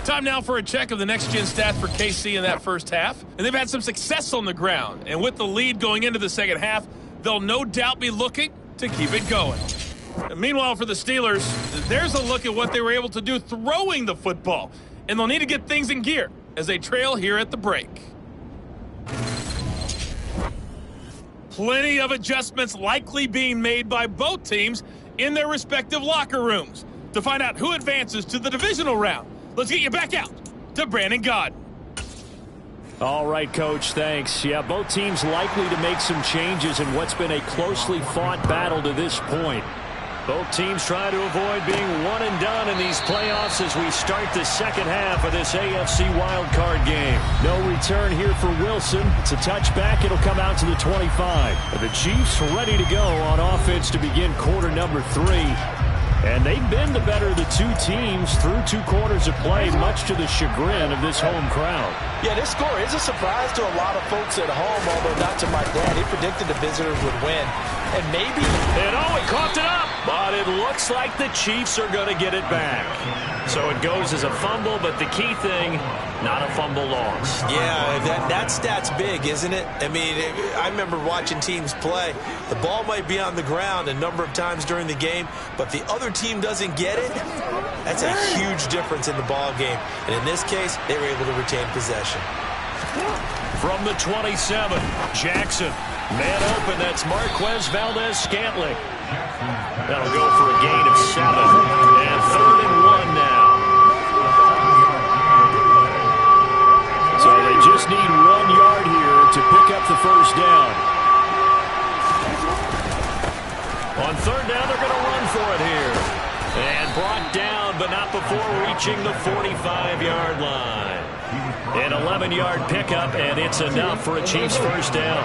Time now for a check of the next-gen stats for KC in that first half. And they've had some success on the ground. And with the lead going into the second half, they'll no doubt be looking to keep it going. And meanwhile, for the Steelers, there's a look at what they were able to do throwing the football. And they'll need to get things in gear as they trail here at the break. Plenty of adjustments likely being made by both teams in their respective locker rooms. To find out who advances to the divisional round, let's get you back out to Brandon Gaud. All right, Coach, thanks. Yeah, both teams likely to make some changes in what's been a closely fought battle to this point. Both teams try to avoid being one and done in these playoffs as we start the second half of this AFC wildcard game. No return here for Wilson. It's a touchback. It'll come out to the 25. And the Chiefs ready to go on offense to begin quarter number 3. And they've been the better of the 2 teams through 2 quarters of play, much to the chagrin of this home crowd. Yeah, this score is a surprise to a lot of folks at home, although not to my dad. He predicted the visitors would win. And maybe... And he coughed it up. But it looks like the Chiefs are going to get it back. So it goes as a fumble, but the key thing, not a fumble loss. Yeah, that stat's big, isn't it? I mean, I remember watching teams play. The ball might be on the ground a number of times during the game, but the other team doesn't get it. That's a huge difference in the ball game. And in this case, they were able to retain possession. From the 27, Jackson. Man open, that's Marquez Valdez-Scantling. That'll go for a gain of 7. And 3rd and 1 now. So they just need 1 yard here to pick up the first down. On 3rd down, they're going to run for it here. And brought down, but not before reaching the 45-yard line. An 11-yard pickup, and it's enough for a Chiefs first down.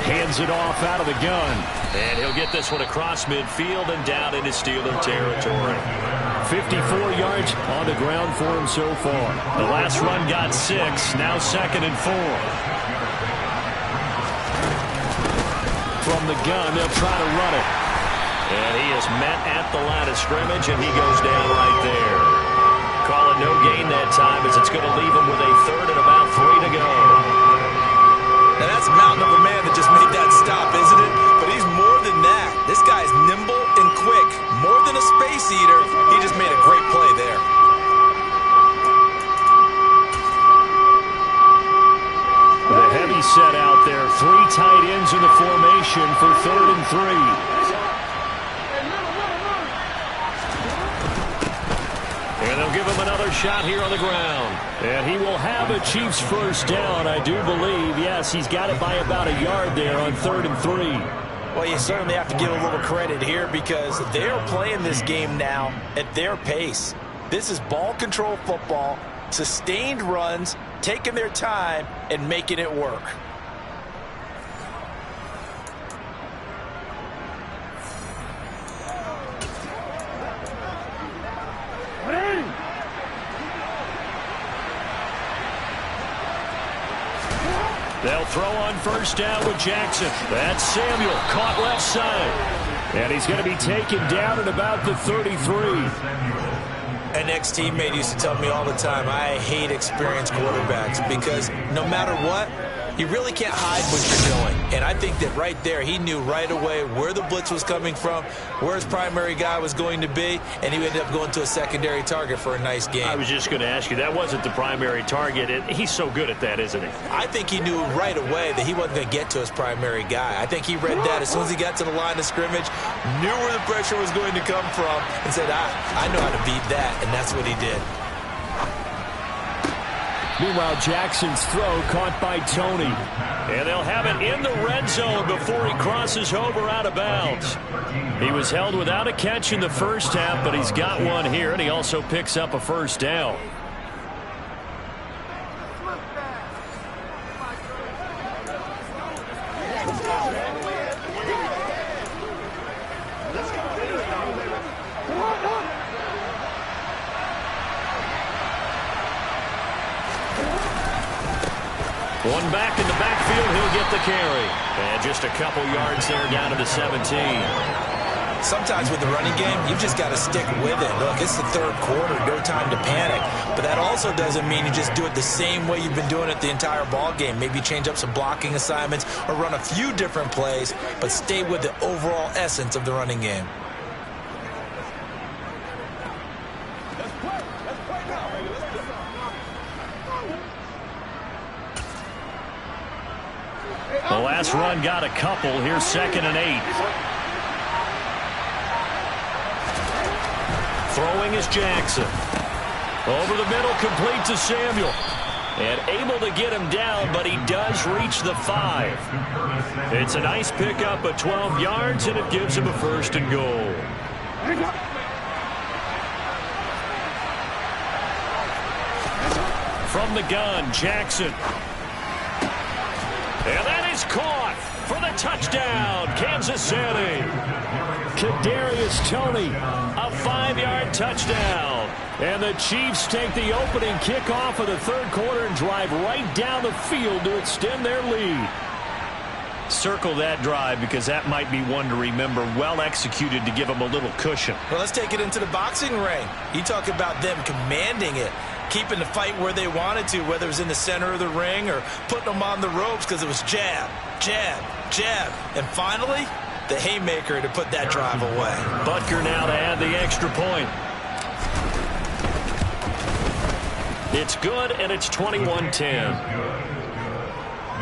Hands it off out of the gun. And he'll get this one across midfield and down into Steeler territory. 54 yards on the ground for him so far. The last run got 6, now 2nd and 4. From the gun, they'll try to run it. And he is met at the line of scrimmage, and he goes down right there. Call it no gain that time as it's going to leave him with a 3rd and about 3 to go. Now that's a mountain of a man that just made that stop, isn't it? But he's more than that. This guy's nimble and quick. More than a space eater, he just made a great play there. The heavy set out there. 3 tight ends in the formation for 3rd and 3. And they'll give him another shot here on the ground. And he will have a Chiefs first down, I do believe. Yes, he's got it by about a yard there on 3rd and 3. Well, you certainly have to give a little credit here because they're playing this game now at their pace. This is ball control football, sustained runs, taking their time, and making it work. They'll throw on first down with Jackson. That's Samuel, caught left side. And he's going to be taken down at about the 33. An ex-teammate used to tell me all the time, I hate experienced quarterbacks because no matter what, you really can't hide what you're doing. And I think that right there, he knew right away where the blitz was coming from, where his primary guy was going to be, and he ended up going to a secondary target for a nice game. I was just going to ask you, that wasn't the primary target. He's so good at that, isn't he? I think he knew right away that he wasn't going to get to his primary guy. I think he read that as soon as he got to the line of scrimmage, knew where the pressure was going to come from, and said, I know how to beat that, and that's what he did. Meanwhile, Jackson's throw caught by Tony. And they'll have it in the red zone before he crosses over out of bounds. He was held without a catch in the first half, but he's got one here, and he also picks up a first down. One back in the backfield, he'll get the carry. And just a couple yards there down to the 17. Sometimes with the running game, you've just got to stick with it. Look, it's the third quarter, no time to panic. But that also doesn't mean you just do it the same way you've been doing it the entire ball game. Maybe change up some blocking assignments or run a few different plays, but stay with the overall essence of the running game. The last run got a couple. Here's 2nd and 8. Throwing is Jackson. Over the middle, complete to Samuel. And able to get him down, but he does reach the 5. It's a nice pickup of 12 yards, and it gives him a 1st and goal. From the gun, Jackson. And that is caught for the touchdown, Kansas City. Kadarius Toney, a 5-yard touchdown. And the Chiefs take the opening kickoff of the third quarter and drive right down the field to extend their lead. Circle that drive because that might be one to remember. Well executed to give them a little cushion. Well, let's take it into the boxing ring. You talk about them commanding it, keeping the fight where they wanted to, whether it was in the center of the ring or putting them on the ropes because it was jab, jab, jab. And finally, the haymaker to put that drive away. Butker now to add the extra point. It's good, and it's 21-10.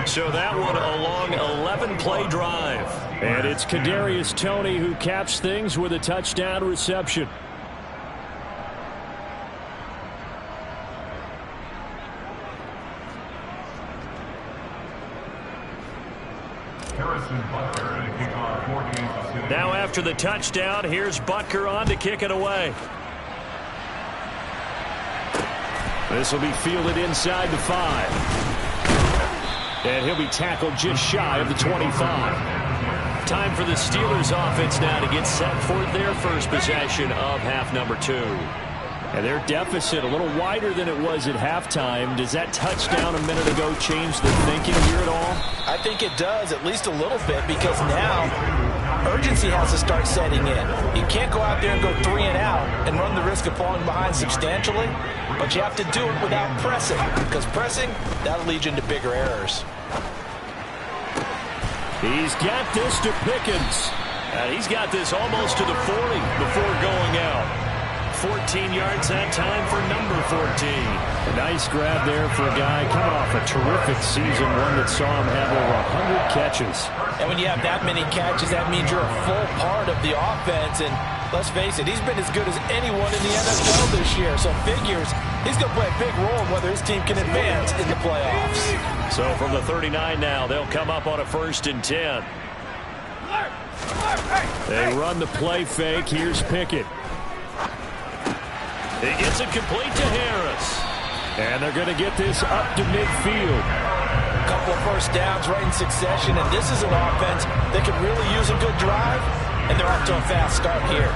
So that one a long 11-play drive. And it's Kadarius Toney who caps things with a touchdown reception. Now after the touchdown, here's Butker on to kick it away. This will be fielded inside the 5. And he'll be tackled just shy of the 25. Time for the Steelers offense now to get set for their first possession of half number 2. And their deficit a little wider than it was at halftime. Does that touchdown a minute ago change the thinking here at all? I think it does, at least a little bit, because now urgency has to start setting in. You can't go out there and go 3 and out and run the risk of falling behind substantially, but you have to do it without pressing, because pressing, that'll lead you into bigger errors. He's got this to Pickens. And he's got this almost to the 40 before going out. 14 yards that time for number 14. A nice grab there for a guy coming off a terrific season, one that saw him have over 100 catches. And when you have that many catches, that means you're a full part of the offense. And let's face it, he's been as good as anyone in the NFL this year. So figures he's going to play a big role in whether his team can advance in the playoffs. So from the 39 now, they'll come up on a 1st and 10. They run the play fake. Here's Pickett. He gets it complete to Harris. And they're going to get this up to midfield. A couple of first downs right in succession, and this is an offense that could really use a good drive, and they're off to a fast start here.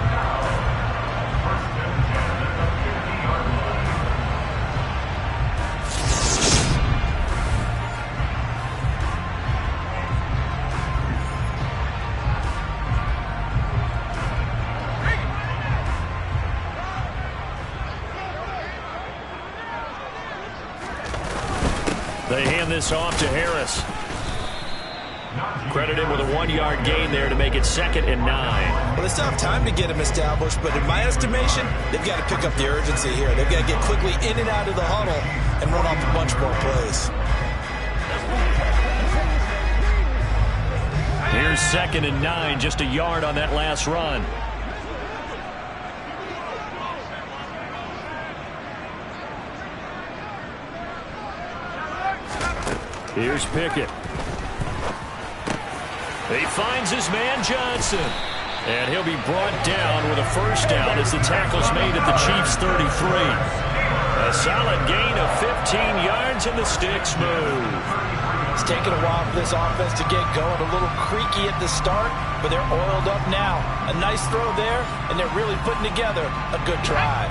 They hand this off to Harris. Credited with a 1-yard gain there to make it 2nd and 9. Well, they still have time to get him established, but in my estimation, they've got to pick up the urgency here. They've got to get quickly in and out of the huddle and run off a bunch more plays. Here's 2nd and 9, just a yard on that last run. Here's Pickett. He finds his man Johnson. And he'll be brought down with a first down as the tackle's made at the Chiefs' 33. A solid gain of 15 yards and the sticks move. It's taken a while for this offense to get going. A little creaky at the start, but they're oiled up now. A nice throw there, and they're really putting together a good drive.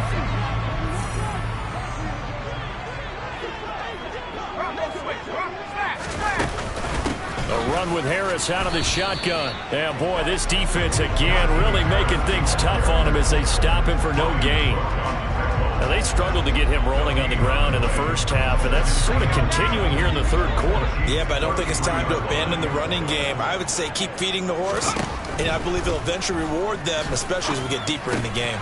A run with Harris out of the shotgun. Yeah, boy, this defense again really making things tough on him as they stop him for no gain. Now, they struggled to get him rolling on the ground in the first half, and that's sort of continuing here in the third quarter. Yeah, but I don't think it's time to abandon the running game. I would say keep feeding the horse, and I believe it'll eventually reward them, especially as we get deeper in the game.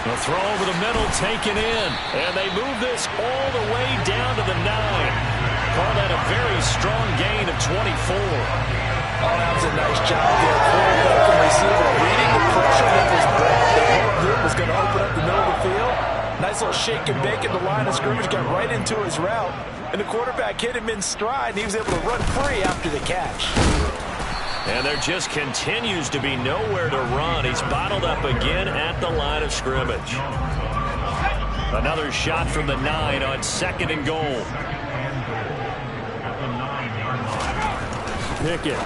A throw over the middle taken in, and they move this all the way down to the 9. Call that a very strong gain of 24. Oh, that was a nice job there. Quarterback and receiver reading the pressure with his breath. They hoped it was going to open up the middle of the field. Nice little shake and bake at the line of scrimmage. Got right into his route. And the quarterback hit him in stride. And he was able to run free after the catch. And there just continues to be nowhere to run. He's bottled up again at the line of scrimmage. Another shot from the 9 on 2nd and goal. Pickett.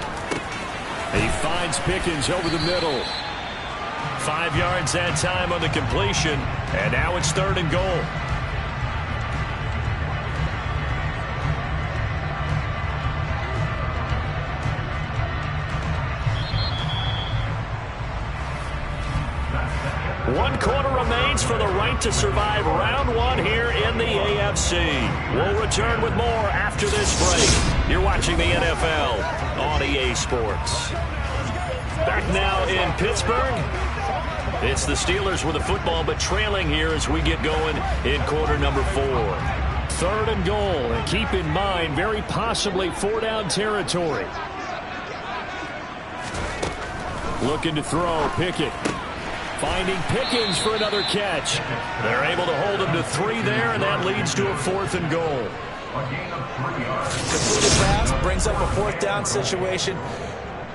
He finds Pickens over the middle. 5 yards that time on the completion. And now it's 3rd and goal. One quarter remains for the right to survive round 1 here in the AFC. We'll return with more after this break. You're watching the NFL on EA Sports. Back now in Pittsburgh. It's the Steelers with the football, but trailing here as we get going in quarter number 4. 3rd and goal, and keep in mind, very possibly 4-down territory. Looking to throw, Pickett. Finding Pickens for another catch. They're able to hold him to 3 there, and that leads to a 4th and goal. Completed pass brings up a 4th down situation.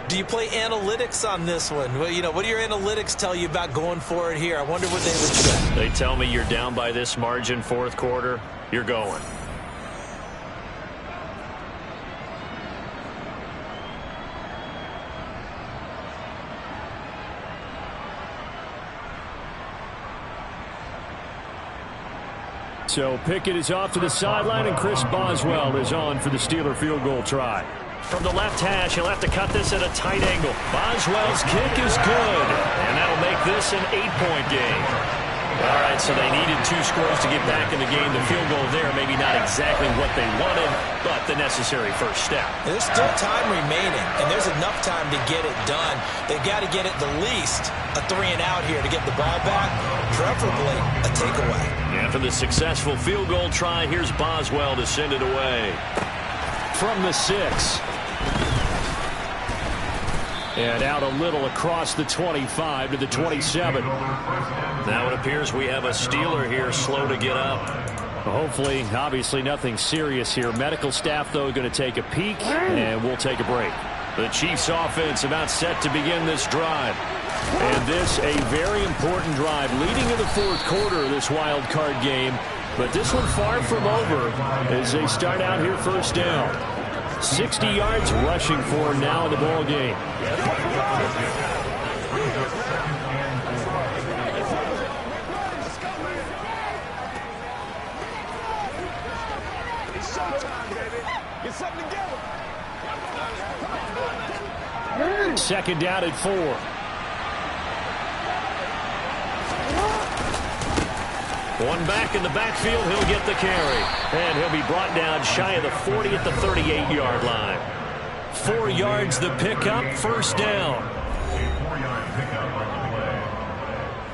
Do you play analytics on this one? Well, you know, what do your analytics tell you about going for it here? I wonder what they would say. They tell me you're down by this margin 4th quarter, you're going. So Pickett is off to the sideline, and Chris Boswell is on for the Steeler field goal try. From the left hash, he'll have to cut this at a tight angle. Boswell's kick is good, and that'll make this an 8-point game. All right, so they needed 2 scores to get back in the game. The field goal there, maybe not exactly what they wanted, but the necessary first step. There's still time remaining, and there's enough time to get it done. They've got to get at the least a 3-and-out here to get the ball back, preferably a takeaway. After the successful field goal try, here's Boswell to send it away. From the 6. And out a little across the 25 to the 27. Now it appears we have a Steeler here slow to get up. Hopefully, obviously nothing serious here. Medical staff, though, going to take a peek, and we'll take a break. The Chiefs offense about set to begin this drive. And this a very important drive leading to the 4th quarter of this wild card game. But this one far from over as they start out here 1st down. 60 yards rushing for him now in the ball game. Second down at 4. One back in the backfield, he'll get the carry. And he'll be brought down shy of the 40 at the 38-yard line. 4 yards the pickup, 1st down. 4-yard pickup on the play.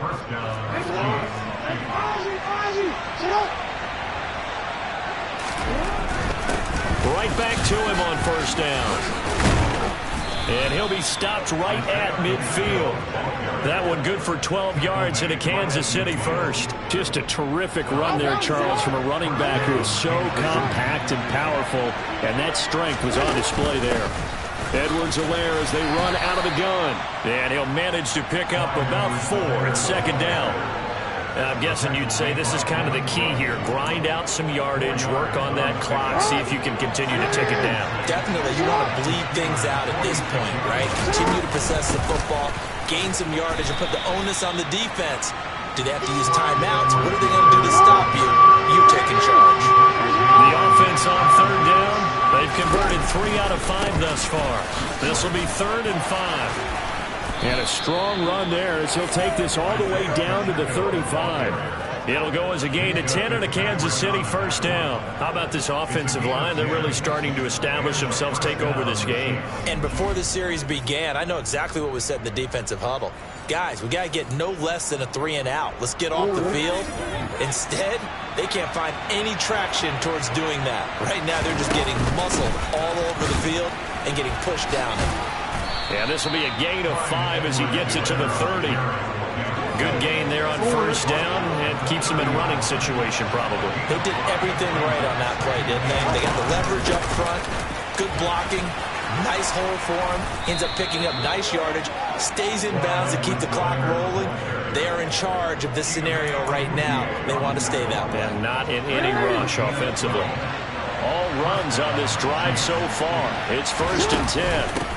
1st down. Right back to him on 1st down. And he'll be stopped right at midfield. That one good for 12 yards and a Kansas City first. Just a terrific run there, Charles, from a running back who is so compact and powerful, and that strength was on display there. Edwards-Helaire as they run out of the gun. And he'll manage to pick up about 4 at second down. I'm guessing you'd say this is kind of the key here. Grind out some yardage, work on that clock, see if you can continue to tick it down. Definitely. You want to bleed things out at this point, right? Continue to possess the football, gain some yardage, and put the onus on the defense. Do they have to use timeouts? What are they going to do to stop you? You taking charge. The offense on third down. They've converted 3 out of 5 thus far. This will be 3rd and 5. And a strong run there as he'll take this all the way down to the 35. It'll go as a gain of 10 and a Kansas City first down. How about this offensive line? They're really starting to establish themselves, take over this game. And before the series began, I know exactly what was said in the defensive huddle. Guys, we got to get no less than a 3 and out. Let's get off the field. Instead, they can't find any traction towards doing that. Right now, they're just getting muscled all over the field and getting pushed down. And this will be a gain of 5 as he gets it to the 30. Good gain there on first down and keeps him in running situation probably. They did everything right on that play, didn't they? They got the leverage up front, good blocking, nice hole for him, ends up picking up nice yardage, stays in bounds to keep the clock rolling. They are in charge of this scenario right now. They want to stay that way. And not in any rush offensively. All runs on this drive so far. It's 1st and 10.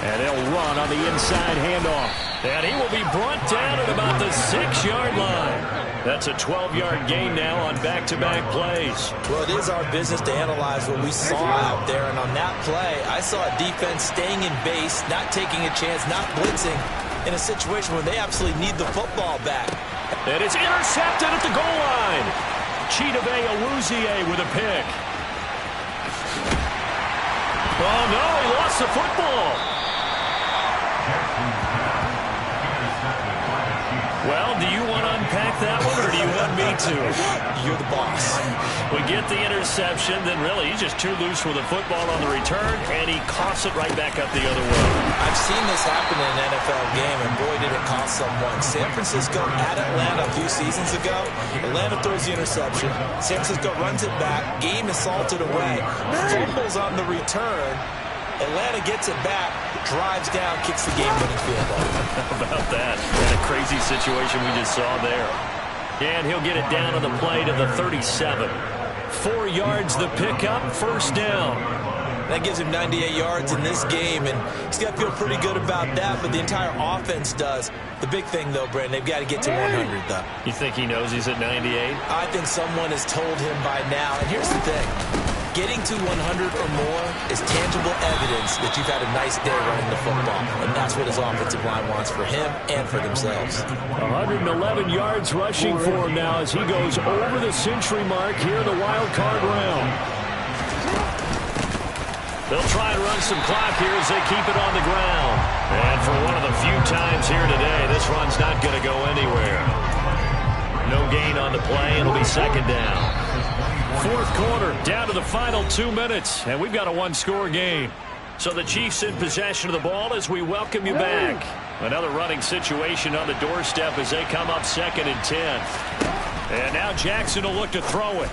And they'll run on the inside handoff. And he will be brought down at about the 6-yard line. That's a 12-yard gain now on back-to-back plays. Well, it is our business to analyze what we saw out there. And on that play, I saw a defense staying in base, not taking a chance, not blitzing, in a situation where they absolutely need the football back. And it's intercepted at the goal line. Chidobe Awuzie with a pick. Oh, no, he lost the football. Well, do you want to unpack that one, or do you want me to? You're the boss. We get the interception, then really he's just too loose with the football on the return, and he coughs it right back up the other way. I've seen this happen in an NFL game, and boy, did it cost someone. San Francisco at Atlanta a few seasons ago. Atlanta throws the interception. San Francisco runs it back. Game is salted away. Fumbles on the return. Atlanta gets it back, drives down, kicks the game-winning field goal. How about that? What a crazy situation we just saw there. And he'll get it down on the play to the 37. 4 yards the pickup, first down. That gives him 98 yards in this game, and he's got to feel pretty good about that, but the entire offense does. The big thing, though, Brandon, they've got to get to 100, though. You think he knows he's at 98? I think someone has told him by now, and here's the thing. Getting to 100 or more is tangible evidence that you've had a nice day running the football, and that's what his offensive line wants for him and for themselves. 111 yards rushing for him now as he goes over the century mark here in the wild card round. They'll try and run some clock here as they keep it on the ground. And for one of the few times here today, this run's not going to go anywhere. No gain on the play. It'll be second down. 4th quarter, down to the final 2 minutes, and we've got a 1-score game. So the Chiefs in possession of the ball as we welcome you back. Another running situation on the doorstep as they come up 2nd and 10. And now Jackson will look to throw it.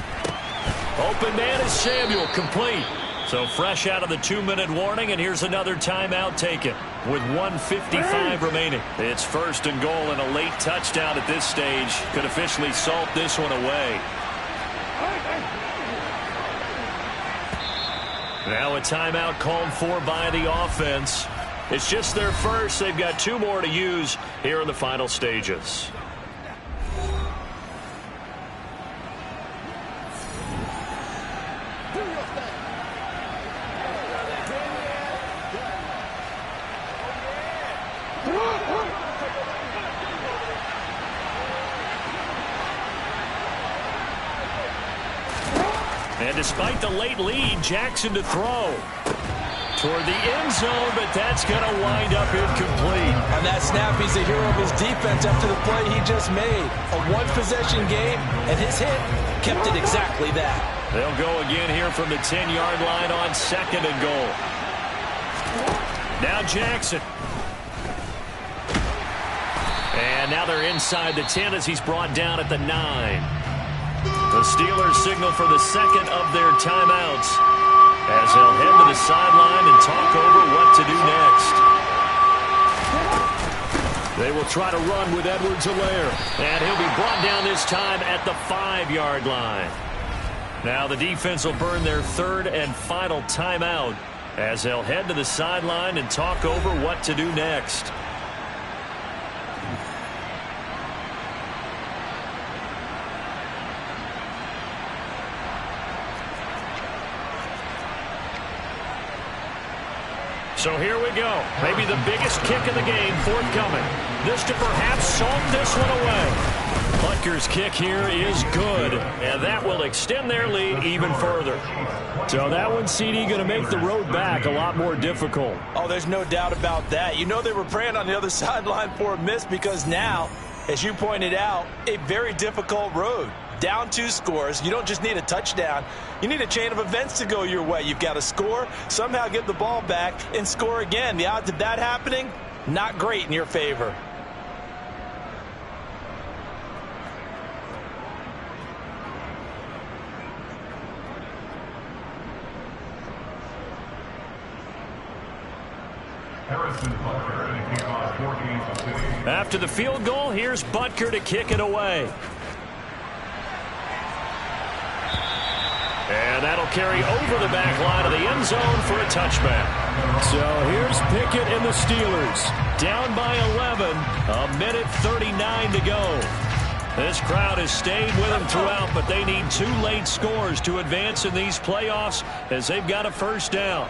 Open man is Samuel, complete. So fresh out of the 2-minute warning, and here's another timeout taken with 1:55 remaining. It's 1st and goal, and a late touchdown at this stage could officially salt this one away. Now a timeout called for by the offense. It's just their first. They've got 2 more to use here in the final stages. And despite the late lead, Jackson to throw toward the end zone, but that's going to wind up incomplete. On that snap, he's a hero of his defense after the play he just made. A 1-possession game, and his hit kept it exactly that. They'll go again here from the 10-yard line on 2nd and goal. Now Jackson. And now they're inside the 10 as he's brought down at the 9. The Steelers signal for the second of their timeouts as they'll head to the sideline and talk over what to do next. They will try to run with Edwards-Helaire. And he'll be brought down this time at the 5-yard line. Now the defense will burn their third and final timeout as they'll head to the sideline and talk over what to do next. So here we go. Maybe the biggest kick of the game forthcoming. This to perhaps salt this one away. Butker's kick here is good, and that will extend their lead even further. So that one, CD, going to make the road back a lot more difficult. Oh, there's no doubt about that. You know they were praying on the other sideline for a miss because now, as you pointed out, a very difficult road. Down 2 scores. You don't just need a touchdown. You need a chain of events to go your way. You've got to score, somehow get the ball back, and score again. The odds of that happening, not great in your favor. After the field goal, here's Butker to kick it away. And that'll carry over the back line of the end zone for a touchback. So here's Pickett and the Steelers. Down by 11, a minute 39 to go. This crowd has stayed with them throughout, but they need 2 late scores to advance in these playoffs as they've got a first down.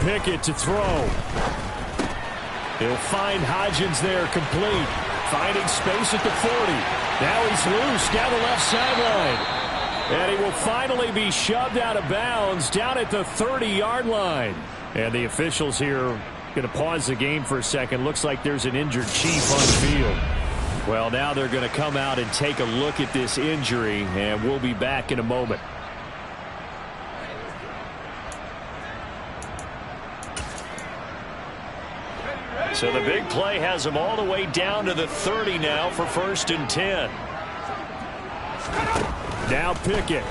Pickett to throw. He'll find Hodgins there complete. Finding space at the 40. Now he's loose down the left sideline. And he will finally be shoved out of bounds down at the 30-yard line. And the officials here going to pause the game for a second. Looks like there's an injured Chief on the field. Well, now they're going to come out and take a look at this injury, and we'll be back in a moment. So the big play has them all the way down to the 30 now for 1st and 10. Now Pickett.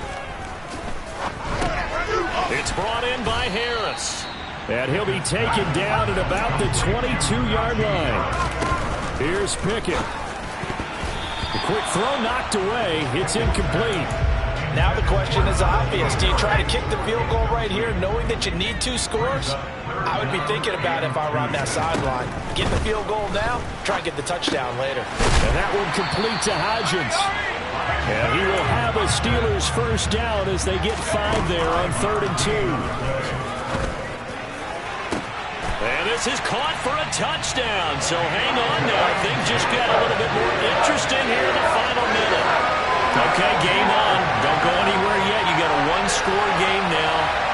It's brought in by Harris. And he'll be taken down at about the 22-yard line. Here's Pickett. The quick throw knocked away. It's incomplete. Now the question is obvious. Do you try to kick the field goal right here knowing that you need 2 scores? I would be thinking about it if I were on that sideline. Get the field goal now, try and get the touchdown later. And that one complete to Hodgins. And he will have a Steelers first down as they get 5 there on 3rd and 2. And this is caught for a touchdown. So hang on now. Things just got a little bit more interesting here in the final minute. Okay, game on. Don't go anywhere yet. You got a 1-score game now.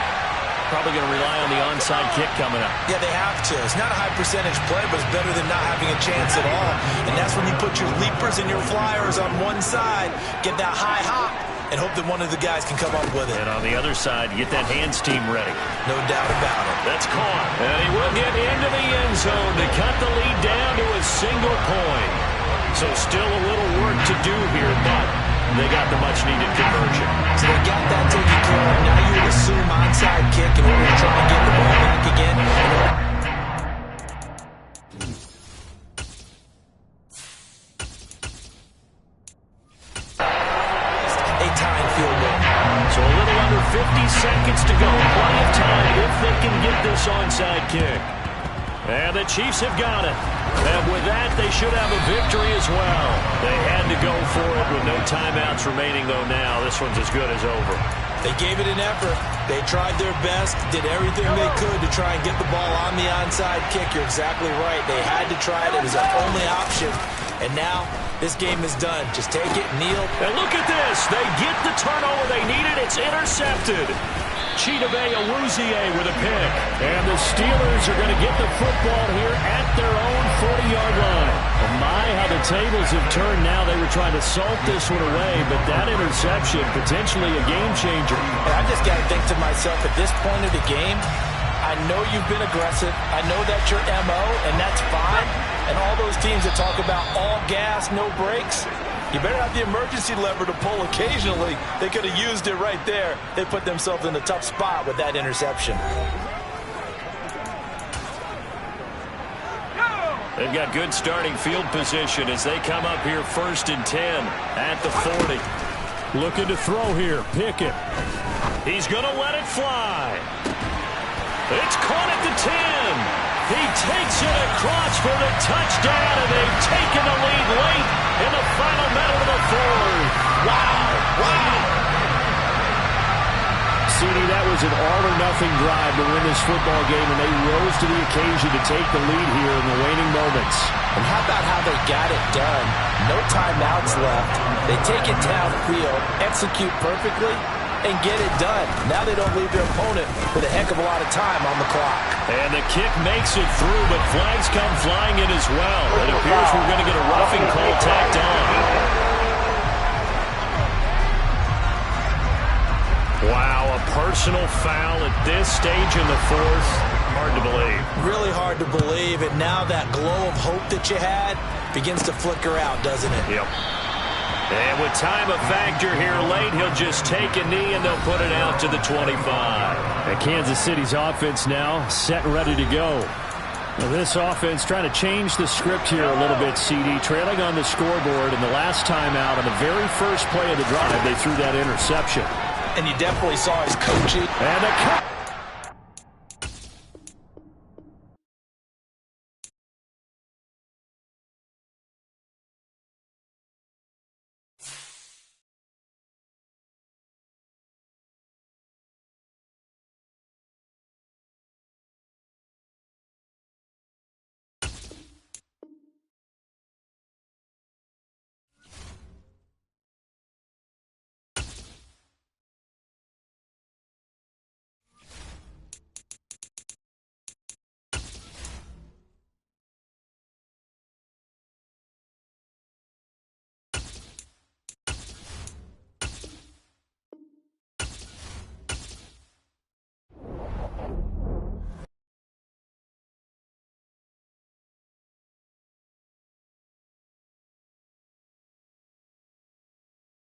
Probably going to rely on the onside kick coming up. Yeah, they have to. It's not a high percentage play, but it's better than not having a chance at all. And that's when you put your leapers and your flyers on one side, get that high hop, and hope that one of the guys can come up with it. And on the other side, get that hands team ready. No doubt about it. That's caught. And he will get into the end zone to cut the lead down to a single point. So still a little work to do here, but they got the much-needed conversion. So they got that taken care of. Now you would assume onside kick in order to try and get the ball back again. A tying field goal. So a little under 50 seconds to go. Plenty of time if they can get this onside kick. And the Chiefs have got it. And with that, they should have a victory as well. They had to go for it with no timeouts remaining, though, now. This one's as good as over. They gave it an effort. They tried their best, did everything they could to try and get the ball on the onside kick. You're exactly right. They had to try it. It was their only option. And now, this game is done. Just take it, kneel. And look at this. They get the turnover they needed. It's intercepted. Chidobe Awuzie with a pick. And the Steelers are going to get the football here at their own 40-yard line. My, how the tables have turned now. They were trying to salt this one away, but that interception, potentially a game changer. And I just got to think to myself, at this point of the game, I know you've been aggressive. I know that's your MO, and that's fine. And all those teams that talk about all gas, no brakes, you better have the emergency lever to pull occasionally. They could have used it right there. They put themselves in a tough spot with that interception. They've got good starting field position as they come up here 1st and 10 at the 40. Looking to throw here. Pickett. He's going to let it fly. It's caught at the 10. He takes it across for the touchdown, and they've taken the lead late in the final minute of the 4th. Wow. Wow. CD, that was an all-or-nothing drive to win this football game, and they rose to the occasion to take the lead here in the waning moments. And how about how they got it done? No timeouts left. They take it downfield, execute perfectly, and get it done. Now they don't leave their opponent with a heck of a lot of time on the clock. And the kick makes it through, but flags come flying in as well. It appears we're going to get a roughing call tacked on. Wow, a personal foul at this stage in the 4th. Hard to believe. Really hard to believe. And now that glow of hope that you had begins to flicker out, doesn't it? Yep. And with time a factor here late, he'll just take a knee and they'll put it out to the 25. And Kansas City's offense now set and ready to go. Now this offense trying to change the script here a little bit, CD. Trailing on the scoreboard, and the last time out on the very first play of the drive, they threw that interception. And you definitely saw his coaching. And a cut.